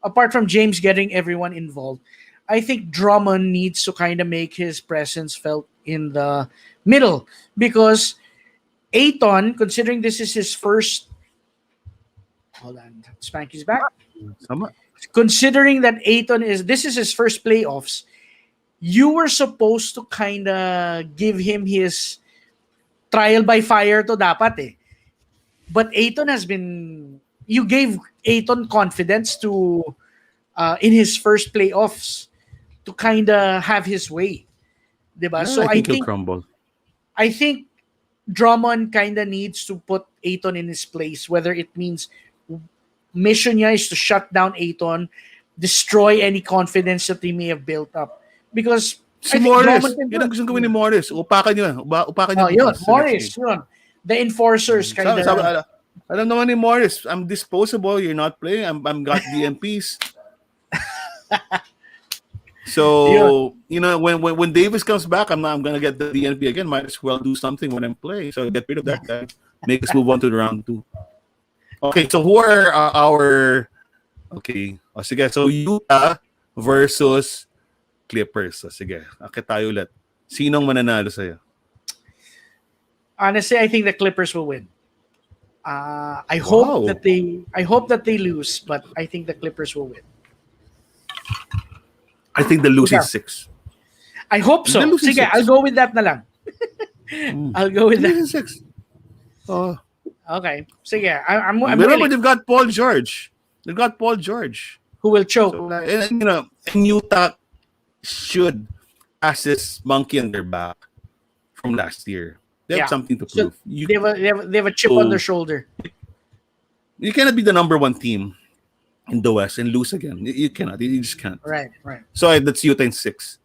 Apart from James getting everyone involved, I think Drummond needs to kind of make his presence felt in the middle because Ayton, considering this is his first, hold on, Spanky's back. Considering that this is his first playoffs, you were supposed to kind of give him his trial by fire to dapat eh. But Ayton you gave Ayton confidence to in his first playoffs to kind of have his way. Diba? Yeah, so I think he'll crumble. I think Drummond kind of needs to put Ayton in his place, whether it means mission niya is to shut down Ayton, destroy any confidence that he may have built up. Because si Morris, yun ang gusto gawin ni Morris. Upakan niya. Yun, Morris, yun. The enforcers kind of. Alam naman ni Morris, I'm disposable, you're not playing, I'm got DMPs. So, you know, when Davis comes back, I'm gonna get the DNP again. Might as well do something when I'm playing. So get rid of that guy. Make us move on to the round 2. Okay, so who are our okay. Sige, so Utah versus Clippers. Sige, akit tayo ulit. Sinong mananalo sa'yo? Honestly, I think the Clippers will win. I hope that they lose, but I think the Clippers will win. I think the losing 6. I hope so. Sige, I'll go with that na lang. I'll go with that. 6. Oh. Okay. Sige, I'm Remember, they've got Paul George. Who will choke. So, and, you know, and Utah should pass this monkey on their back from last year. They have something to prove. So they have a chip on their shoulder. You cannot be the number 1 team in the West and lose again. You cannot. You just can't. Right. So that's Utah in 6.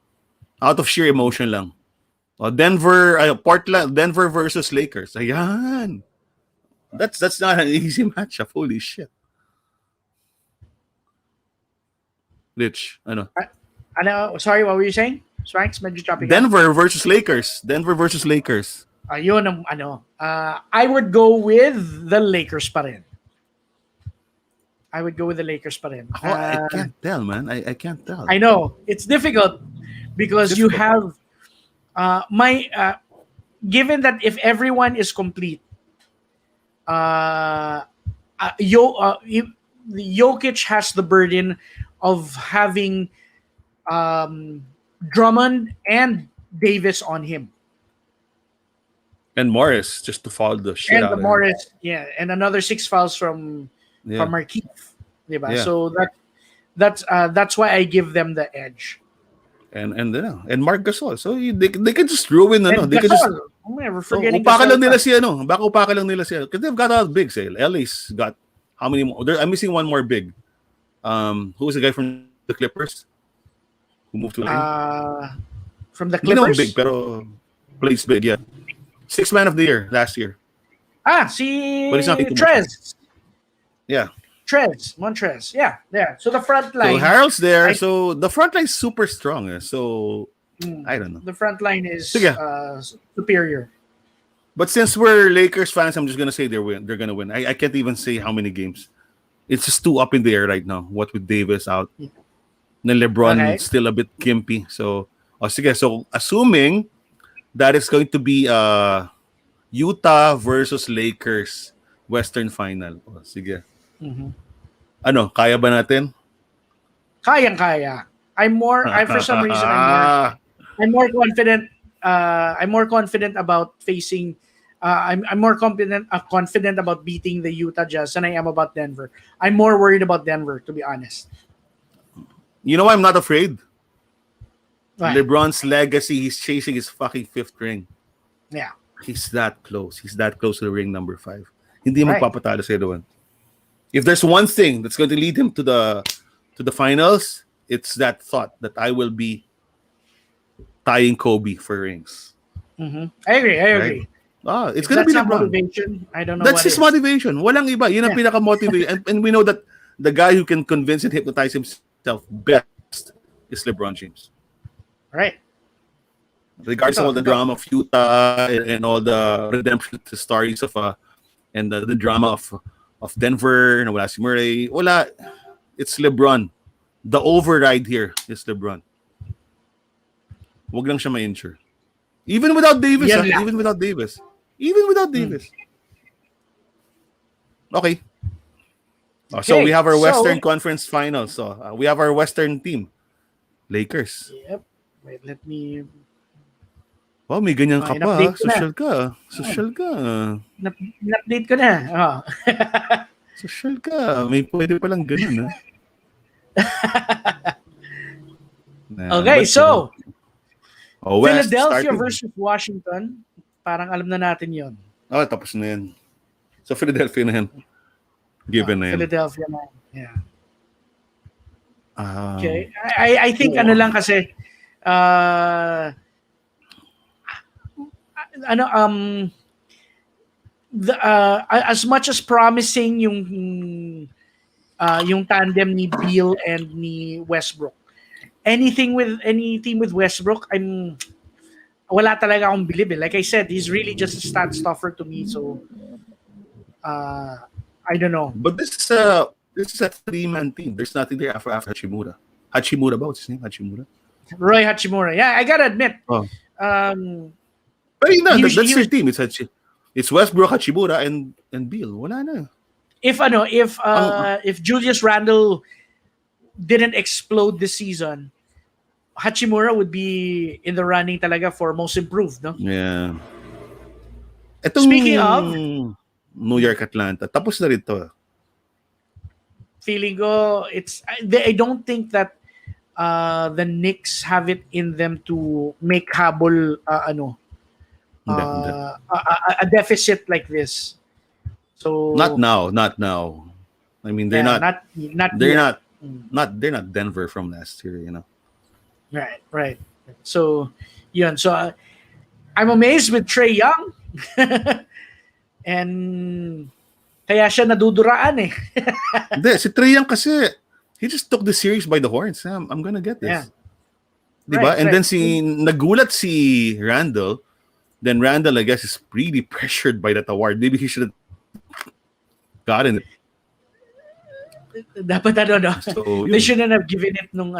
Out of sheer emotion lang. Portland, Denver versus Lakers. Ayan. That's not an easy matchup. Holy shit. Rich, ano? Sorry, what were you saying? Swanks, medyo choppy. Denver versus Lakers. Yun ang I would go with the Lakers pa rin. I would go with the Lakers pa rin. I can't tell, man. I can't tell. I know it's difficult because you have given that if everyone is complete, Jokic has the burden of having Drummond and Davis on him. And Morris, just to foul the shit And out the of him. Morris, and another 6 fouls from Markieff. Diba? Yeah. So that's why I give them the edge. And Marc Gasol. So they can just ruin And they can just we're forgetting upaka lang Gasol. nila si baka upaka lang nila si because they've got all bigs. LA's got how many more? I'm missing one more big. Who was the guy from the Clippers who moved to LA? From the Hindi naman Clippers. big pero plays big, yeah. 6th man of the year last year. Si But it's not too much. Trez. Yeah. Montrez. Yeah. So the front So line. Harold's there. So the front line's super strong. So I don't know. The front line is Sige. superior. But since we're Lakers fans, I'm just gonna say they're gonna win. I can't even say how many games. It's just too up in the air right now. What with Davis out, then LeBron still a bit gimpy. So, sige. So assuming that it's going to be Utah versus Lakers Western Final. Sige. Ano, kaya ba natin? Kayang-kaya. For some reason I'm more confident. I'm more confident about facing. I'm more confident about beating the Utah Jazz than I am about Denver. I'm more worried about Denver, to be honest. You know why I'm not afraid? Right. LeBron's legacy. He's chasing his fucking 5th ring. Yeah. He's that close. He's that close to the ring number 5. Hindi Right. magpapatalo sa doon. If there's one thing that's going to lead him to the finals, it's that thought that I will be tying Kobe for rings. I agree. Right? It's If going to be that's not LeBron. motivation, I don't know That's what his is. motivation. Walang iba. Yun ang pinaka-motivation. and we know that the guy who can convince and hypnotize himself best is LeBron James. Right. Regardless of all the drama of Utah and all the redemption stories of and the drama of Denver, wala si Murray, wala. It's LeBron. The override here is LeBron. Wag lang siya ma-injure. Even without Davis, even without Davis. Okay. So we have our Western Conference Finals. So we have our Western team. Lakers. Yep. Wait, let me... Wow, may ganyan ka pa. in-update ko na. Social ka. In-update ko na. Social ka. May pwede palang ganun. Okay, so West, Philadelphia starting. versus Washington. Parang alam na natin yon. Tapos na yan. So Philadelphia na yan. Given na yan. Philadelphia na. Yeah. Ah. Okay. I think ano lang kasi as much as promising yung tandem ni Beal and ni Westbrook. Any team with Westbrook, wala talaga akong believe. Like I said, he's really just a stat stuffer to me. So I don't know. But this is a 3-man team. There's nothing there after Hachimura. Hachimura ba? What's his name? Hachimura? Roy Hachimura. Yeah, I gotta admit. But that's He your was- team. It's Westbrook, Hachimura, and Beal. Wala na. If Julius Randle didn't explode this season, Hachimura would be in the running talaga for most improved, no? Yeah. Etong Speaking of New York Atlanta, tapos na rin to. feeling ko, I don't think that the Knicks have it in them to make habol a deficit like this. So Not now. I mean, they're not Denver from last year, you know. Right. So, yun. So, I'm amazed with Trae Young. And kaya siya naduduraan eh. Hindi, si Trae Young kasi, he just took the series by the horns. I'm gonna get this. Yeah. Diba? Right, And right. then nagulat si Randall. Then Randall, I guess, is really pressured by that award. Maybe he should have gotten it. dapat no. So, They yun. shouldn't have given it nung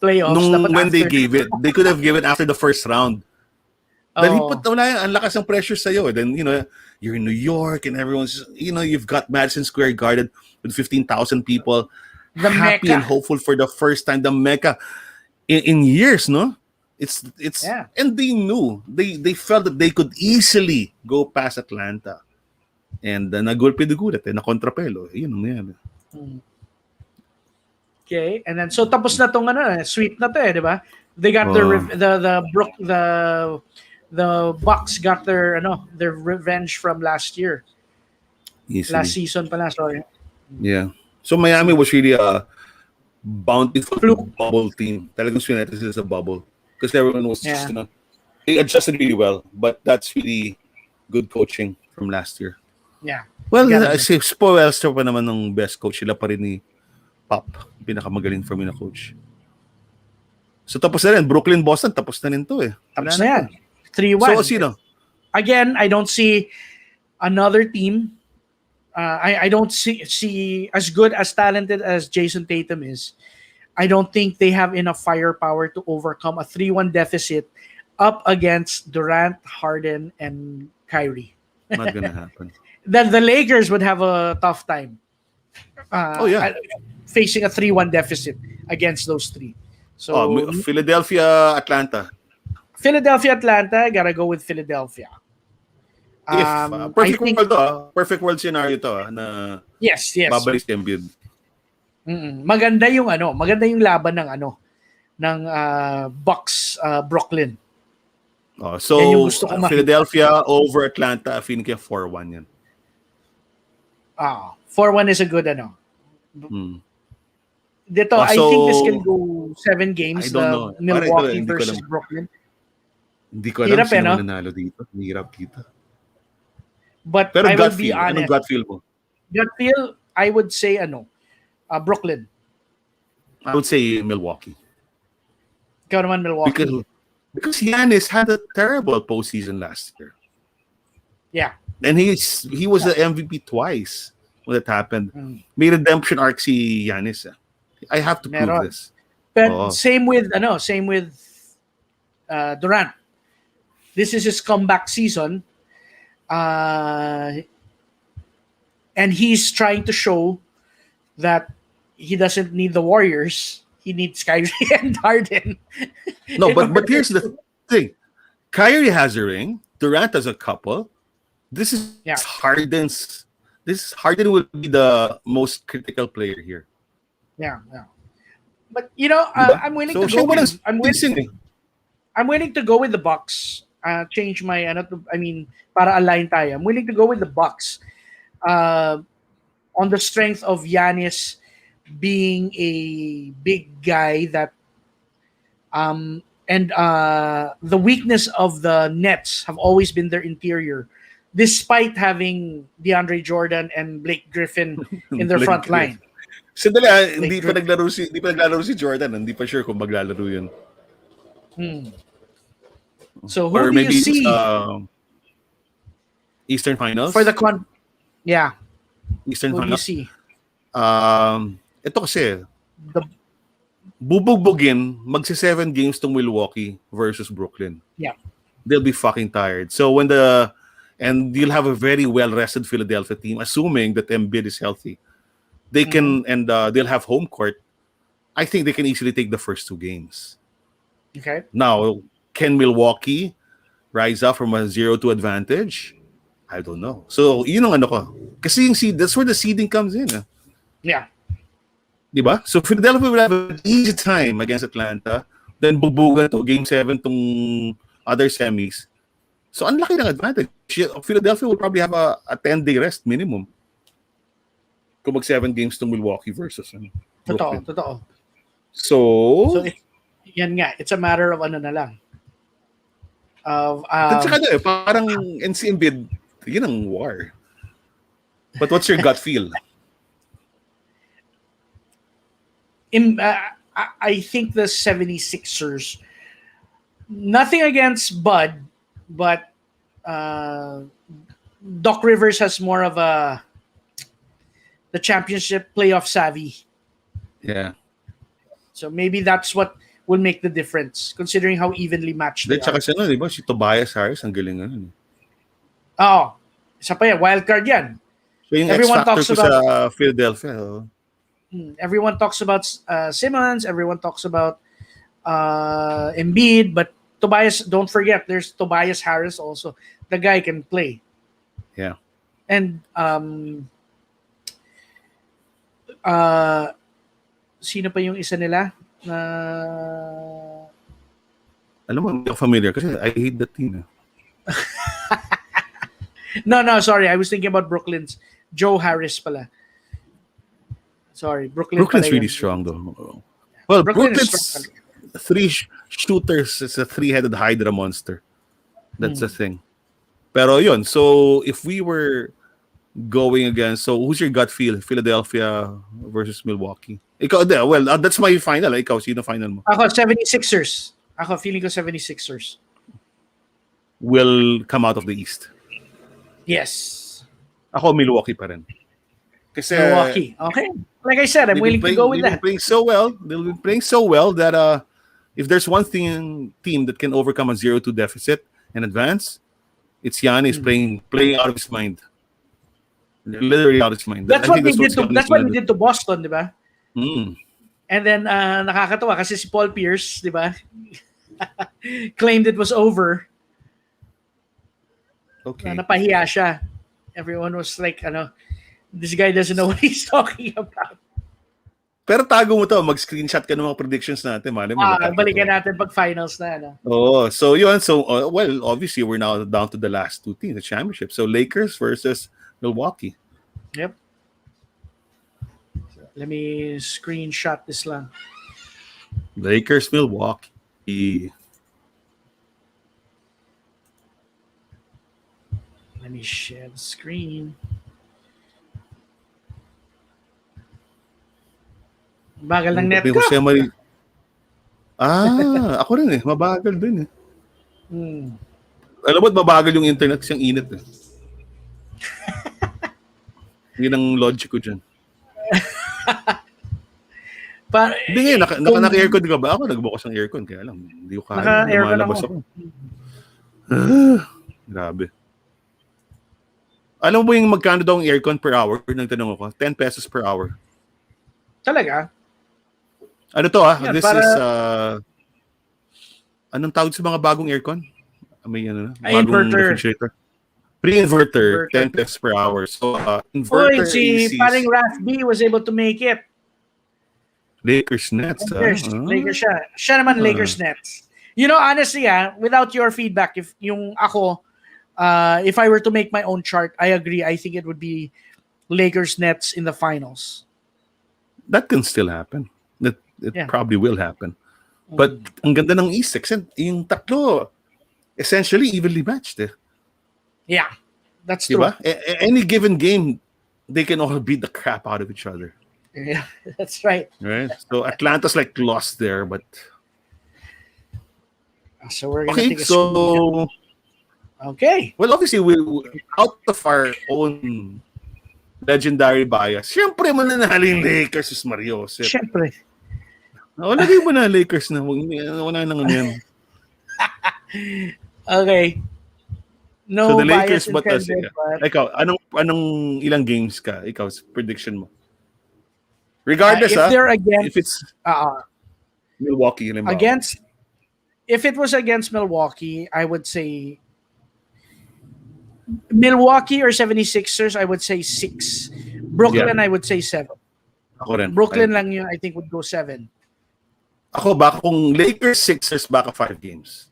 playoffs. Dapat When they after. gave it, they could have given after the first round. Dahil Oh, ang lakas ng pressure sa'yo. Then, you're in New York and everyone's, you've got Madison Square Garden with 15,000 people the happy and Mecca. hopeful for the first time, the Mecca in years, no? It's Yeah. and they knew. They felt that they could easily go past Atlanta. And nagulpi de gulat, na kontrapelo. Yun ang yan. Okay, and then so tapos na tong sweep na to di ba? They got the Bucks got their revenge from last year. Easily. Last season pala, sorry. Yeah. So Miami was really a bountiful bubble team. Talagang swinete sila sa bubble. Because everyone was just, they adjusted really well. But that's really good coaching from last year. Yeah. Well, si Spoelstra pa naman ng best coach. Sila pa rin ni Pop. Pinakamagaling for me na coach. So tapos na rin. Brooklyn-Boston, tapos na rin to eh. Tapos na yan. 3-1. So, sino? Again, I don't see another team. I don't see as good, as talented as Jason Tatum is. I don't think they have enough firepower to overcome a 3-1 deficit up against Durant, Harden, and Kyrie. Not gonna happen. Then the Lakers would have a tough time. Facing a 3-1 deficit against those three. So Philadelphia, Atlanta. Atlanta, gotta go with Philadelphia. Perfect world scenario to na yes. babalik si Embiid. Maganda yung laban ng Bucks Brooklyn. So Philadelphia over Atlanta, I think 4-1 yan. 4-1 is a good Dito, I think this can go 7 games. I don't know. Milwaukee versus Brooklyn. Hindi ko alam sino nanalo dito. Hirap dito. But pero I gut will be feel. honest. Anong gut feel mo? Gut feel, I would say Brooklyn. I would say Milwaukee. Ikaw naman Milwaukee. Because Giannis had a terrible postseason last year. Yeah. And he was the MVP twice when that happened. May redemption arc si Giannis. I have to prove this. But same with Durant. This is his comeback season. And he's trying to show that he doesn't need the Warriors. He needs Kyrie and Harden. No, but here's the thing. Kyrie has a ring. Durant has a couple. This is Harden's. Harden will be the most critical player here. Yeah. But I'm willing to go with. I'm willing to go with the Bucks. Change my para align tayo. I'm willing to go with the Bucks. On the strength of Giannis being a big guy that and the weakness of the Nets have always been their interior, despite having DeAndre Jordan and Blake Griffin in their front line. Sandali, hindi pa naglaro si Jordan. Hindi pa sure kung maglalaro yun. So who do you see? Eastern Finals? For the Eastern who Finals? do you see? Ito kasi, bubugbugin, magsi-7 games tong Milwaukee versus Brooklyn. Yeah. They'll be fucking tired. So and you'll have a very well-rested Philadelphia team, assuming that Embiid is healthy. They can, and they'll have home court. I think they can easily take the first 2 games. Okay. Now, can Milwaukee rise up from a 0-2 advantage? I don't know. So, yun ang ko. Kasi yung seed, that's where the seeding comes in. Yeah. Diba? So, Philadelphia will have an easy time against Atlanta. Then, bubugan to Game 7 tong other semis. So, ang laki ng advantage. Philadelphia will probably have a 10-day rest minimum. Kung mag 7 games tong Milwaukee versus Brooklyn. Totoo. So yan nga. It's a matter of na lang. At saka parang NC Embiid, yun ang war. But what's your gut feel? I think the 76ers, nothing against Bud, but Doc Rivers has more of a the championship playoff savvy. Yeah. So maybe that's what will make the difference, considering how evenly matched they Then tsaka are. siya di ba? Si Tobias Harris, ang galing ano. Oo. Isa pa yan, wild card yan. So yung Everyone X-factor talks ko about sa Philadelphia. Oh. everyone talks about Simmons, everyone talks about Embiid, but Tobias, don't forget, there's Tobias Harris also. The guy can play. Yeah. And sino pa yung isa nila na Alam mo, hindi ako familiar kasi I hate that team. No, sorry. I was thinking about Brooklyn's Joe Harris pala. Sorry, Brooklyn's pala really yun. strong though. Well, Brooklyn is Brooklyn's strong. three shooters is a three-headed Hydra monster. That's the thing. Pero yun, so if we were going against, so who's your gut feel? Philadelphia versus Milwaukee. Ikaw, well, that's my final. Ikaw, sino final mo? Ako, 76ers. Ako, feeling ko 76ers. Will come out of the East. Yes. Ako, Milwaukee pa rin. Kasi, Milwaukee. Okay. Like I said, I'm willing to go with that. They've been playing so well that if there's one team that can overcome a 0-2 deficit and advance, it's Giannis playing out of his mind. Literally out of his mind. That's what they did to Boston, di ba? Mm. And then nakakatawa kasi si Paul Pierce, di ba? Claimed it was over. Okay. Napahiya siya. Everyone was like, this guy doesn't know what he's talking about. Pero tago mo to, mag-screenshot ka ng mga predictions natin. Balikan natin pag finals na. Oh, so yun. So, well, obviously, we're now down to the last two teams, the championship. So, Lakers versus Milwaukee. Yep. Let me screenshot this lang. Lakers, Milwaukee. Let me share the screen. Bagal ng net ko. Ako rin eh. Mabagal din eh. Alam mo, mabagal yung internet siyang init eh. Yun ang logic ko dyan. Hindi naka-aircon ka ba? Ako nagbukas ng aircon. Kaya lang, hindi ko kaya. Naka-aircon ako. Grabe. Alam mo yung magkano daw ang aircon per hour? Nagtanong ako. 10 pesos per hour. Talaga? Ano to This is anong tawag sa mga bagong aircon? May bagong refrigerator. Pre-inverter, 10 pesos per hour. So inverter si paring Raf B was able to make it. Lakers Nets. Lakers siya. Siya naman Lakers Nets. Honestly, without your feedback, if I were to make my own chart, I agree. I think it would be Lakers Nets in the finals. That can still happen. It probably will happen. But ang ganda ng East, yung tatlo, essentially evenly matched. Yeah, that's true. Diba? Any given game, they can all beat the crap out of each other. Yeah, that's right. Right? So Atlanta's lost there, but... So we're going to take a so... Okay. Well, obviously, we out of our own legendary bias, syempre mananalo yung Lakers, Sus Mario. Syempre. Lagay mo na Lakers na. Wala nang yan. Okay. No so the Lakers, but ikaw, anong ilang games ka? Ikaw, prediction mo. Regardless, if it's Milwaukee. If it was against Milwaukee, I would say Milwaukee or 76ers, I would say 6. Brooklyn, I would say 7. Ako rin. Brooklyn lang yun, I think would go 7. Ako, baka kung Lakers, Sixers, baka 5 games.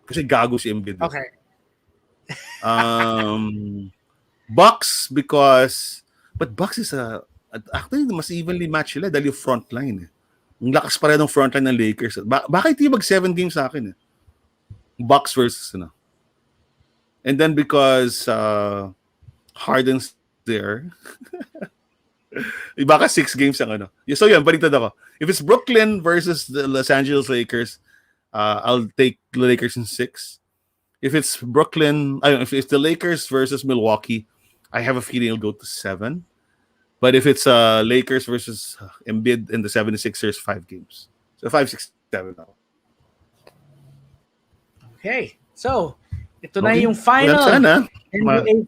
Kasi gago si Embiid. Okay. Bucks but Bucks is actually mas evenly matched sila dahil yung front line eh. Ang lakas pa rin ng front line ng Lakers. Bakit hindi mag 7 games sa akin eh? Bucks versus And then because Harden's there, baka 6 games ang So yun, baliktad ako. If it's Brooklyn versus the Los Angeles Lakers, I'll take the Lakers in 6. If it's if it's the Lakers versus Milwaukee, I have a feeling it'll go to 7. But if it's Lakers versus Embiid and the 76ers, 5 games. So 5, 6, 7 now. Okay. So, ito na yung Well, final sana. NBA.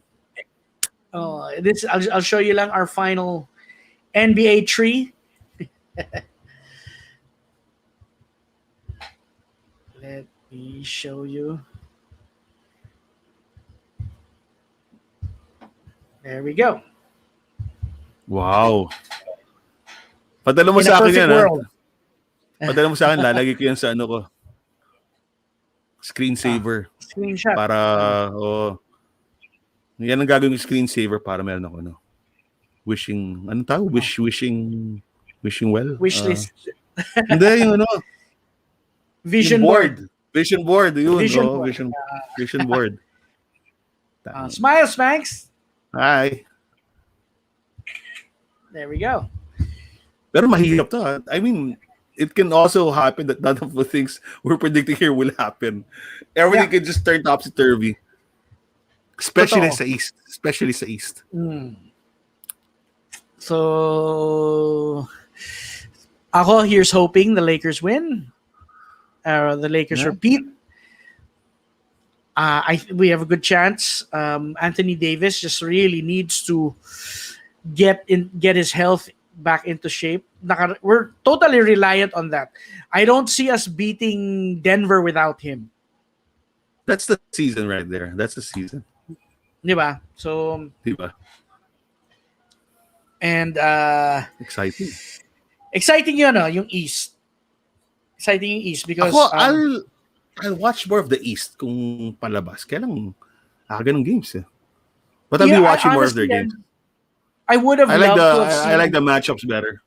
I'll show you lang our final NBA tree. Let me show you. There we go. Wow. Padala mo In sa a akin perfect yan, world. Padala mo sa akin, lalagay ko yan sa ano ko. Screensaver. Screenshot. Para, yan ang gagawin ko screensaver para meron ako, no? Wishing, ano tawag? Wishing well? Wishlist. Hindi, yung ano? Vision yung board. Vision board, yun. Vision oh, board. Vision board. Smile, Spanx. Hi. There we go. Pero mahirap to. I mean, it can also happen that none of the things we're predicting here will happen. Everything can just turn topsy-turvy. Especially Totoo. sa East. Especially sa East. So, ako, here's hoping the Lakers win. The Lakers repeat. We have a good chance. Anthony Davis just really needs to get his health back into shape. We're totally reliant on that. I don't see us beating Denver without him. That's the season right there. That's the season. Diba? So, Diba? and Exciting. exciting yun, yung East. Exciting yung East because Ako, I'll watch more of the East kung palabas. Kaya lang, aga ng games eh. But I'll be watching more of their games. I would have loved to have seen... I like the matchups better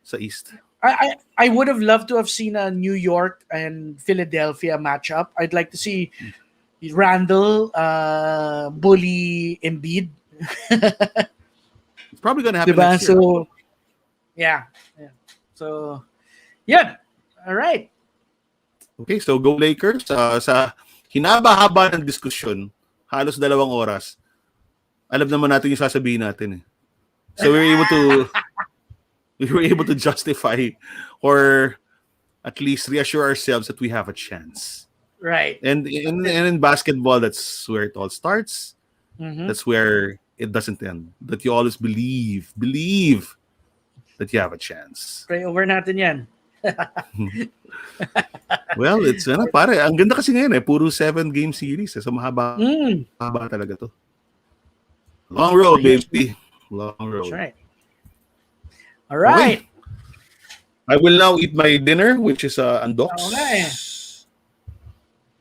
sa East. I would have loved to have seen a New York and Philadelphia matchup. I'd like to see Randall bully Embiid. It's probably gonna happen Diba? next year. So, yeah. So, yeah. All right. Okay, so go Lakers. Sa hinaba-haba ng diskusyon, halos 2 oras, alam naman natin yung sasabihin natin eh. So we were able to justify or at least reassure ourselves that we have a chance. Right. And in basketball, that's where it all starts. Mm-hmm. That's where it doesn't end. That you always believe that you have a chance. Pray over natin yan. Well, it's pare, ang ganda kasi ngayon eh, puro 7-game series eh. So mahaba talaga to. Long road, baby. Long road. That's right. All right. Okay. I will now eat my dinner, which is andoks. Okay.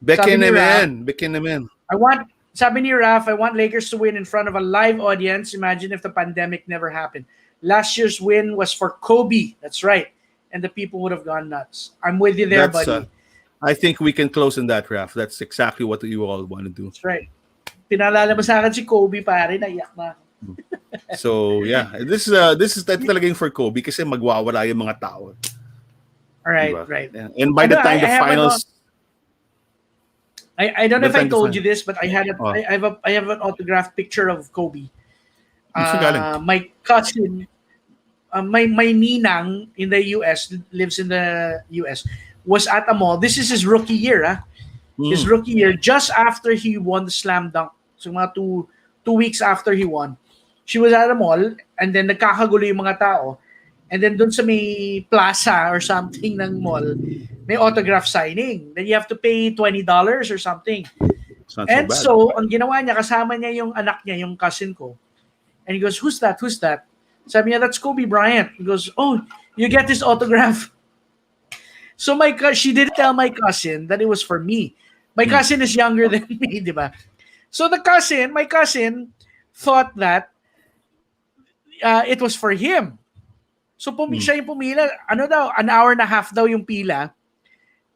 Bekin naman. Sabi ni Raf, I want Lakers to win in front of a live audience. Imagine if the pandemic never happened. Last year's win was for Kobe. That's right. And the people would have gone nuts. I'm with you there, buddy. I think we can close on that, Raf. That's exactly what you all want to do. That's right. Pinalala mo sa akin si Kobe, pare. Naiyak na. So, yeah. This is talagang for Kobe kasi magwawala yung mga tao. All right, diba? right. Yeah. And by the time the finals... I don't know if I told you this, but I have an autographed picture of Kobe. My cousin, my ninang in the US, lives in the US, was at a mall. This is his rookie year, his rookie year, just after he won the slam dunk. So mga two weeks after he won, she was at a mall, and then nagkakagulo yung mga tao. And then dun sa may plaza or something ng mall, may autograph signing. Then you have to pay $20 or something. And so, ang ginawa niya, kasama niya yung anak niya, yung cousin ko. And he goes, who's that? Who's that? Sabi niya, that's Kobe Bryant. He goes, oh, you get his autograph. So she didn't tell my cousin that it was for me. My cousin is younger than me, di ba? So my cousin thought that it was for him. So siya yung pumila, an hour and a half daw yung pila.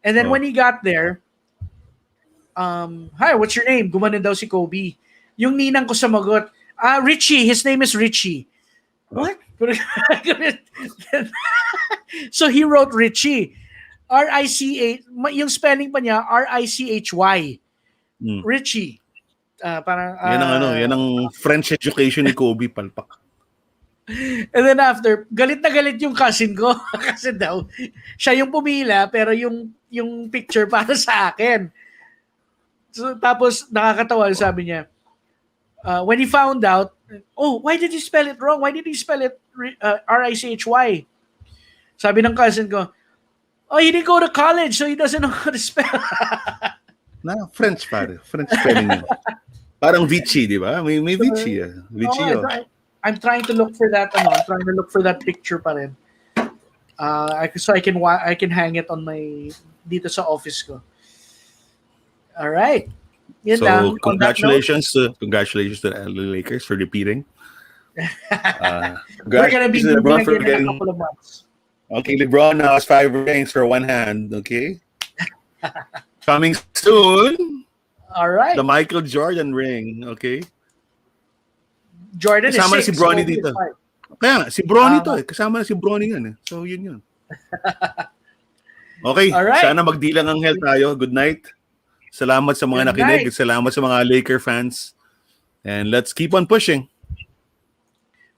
And then when he got there, hi, what's your name? Gumanon daw si Kobe. Yung ninang ko sumagot, Richie, his name is Richie. What? So he wrote Richie. R-I-C-H, yung spelling pa niya, R-I-C-H-Y. Richie. Yan ang French education ni Kobe, palpak. And then after, galit na galit yung cousin ko kasi daw siya yung pumila pero yung picture para sa akin. So tapos nakakatawa sabi niya, when he found out, oh, why did you spell it wrong? Why did you spell it Richy? Sabi ng cousin ko, oh, he didn't go to college so he doesn't know how to spell. Na French pare, French spelling yun. Parang Vichy, di ba? May Vichy. Vichy, Oh, I'm trying to look for that. I'm trying to look for that picture pa rin. So I can hang it on my dito sa office ko. All right. Yun So lang. congratulations to the LA Lakers for repeating. We're gonna be Congratulations to LeBron for again in a getting. couple of months. Okay, LeBron now has 5 rings for one hand. Okay. Coming soon, All right. the Michael Jordan ring. Okay. Jordan Kasama na is si 6. Bronny Kobe is dito. 5. Kaya nga, si Bronny to eh. Kasama na si Bronny yan eh. So, yun. Okay, Alright. sana magdilang ang health tayo. Good night. Salamat sa mga Good nakinig. night. Salamat sa mga Laker fans. And let's keep on pushing.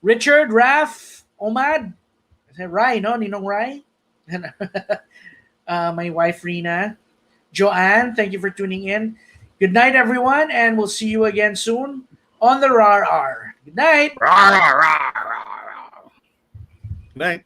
Richard, Raf, Omad, Rai, no? Ninong Rai? My wife, Rina. Joanne, thank you for tuning in. Good night, everyone, and we'll see you again soon on the Rawr. Good night. Good night.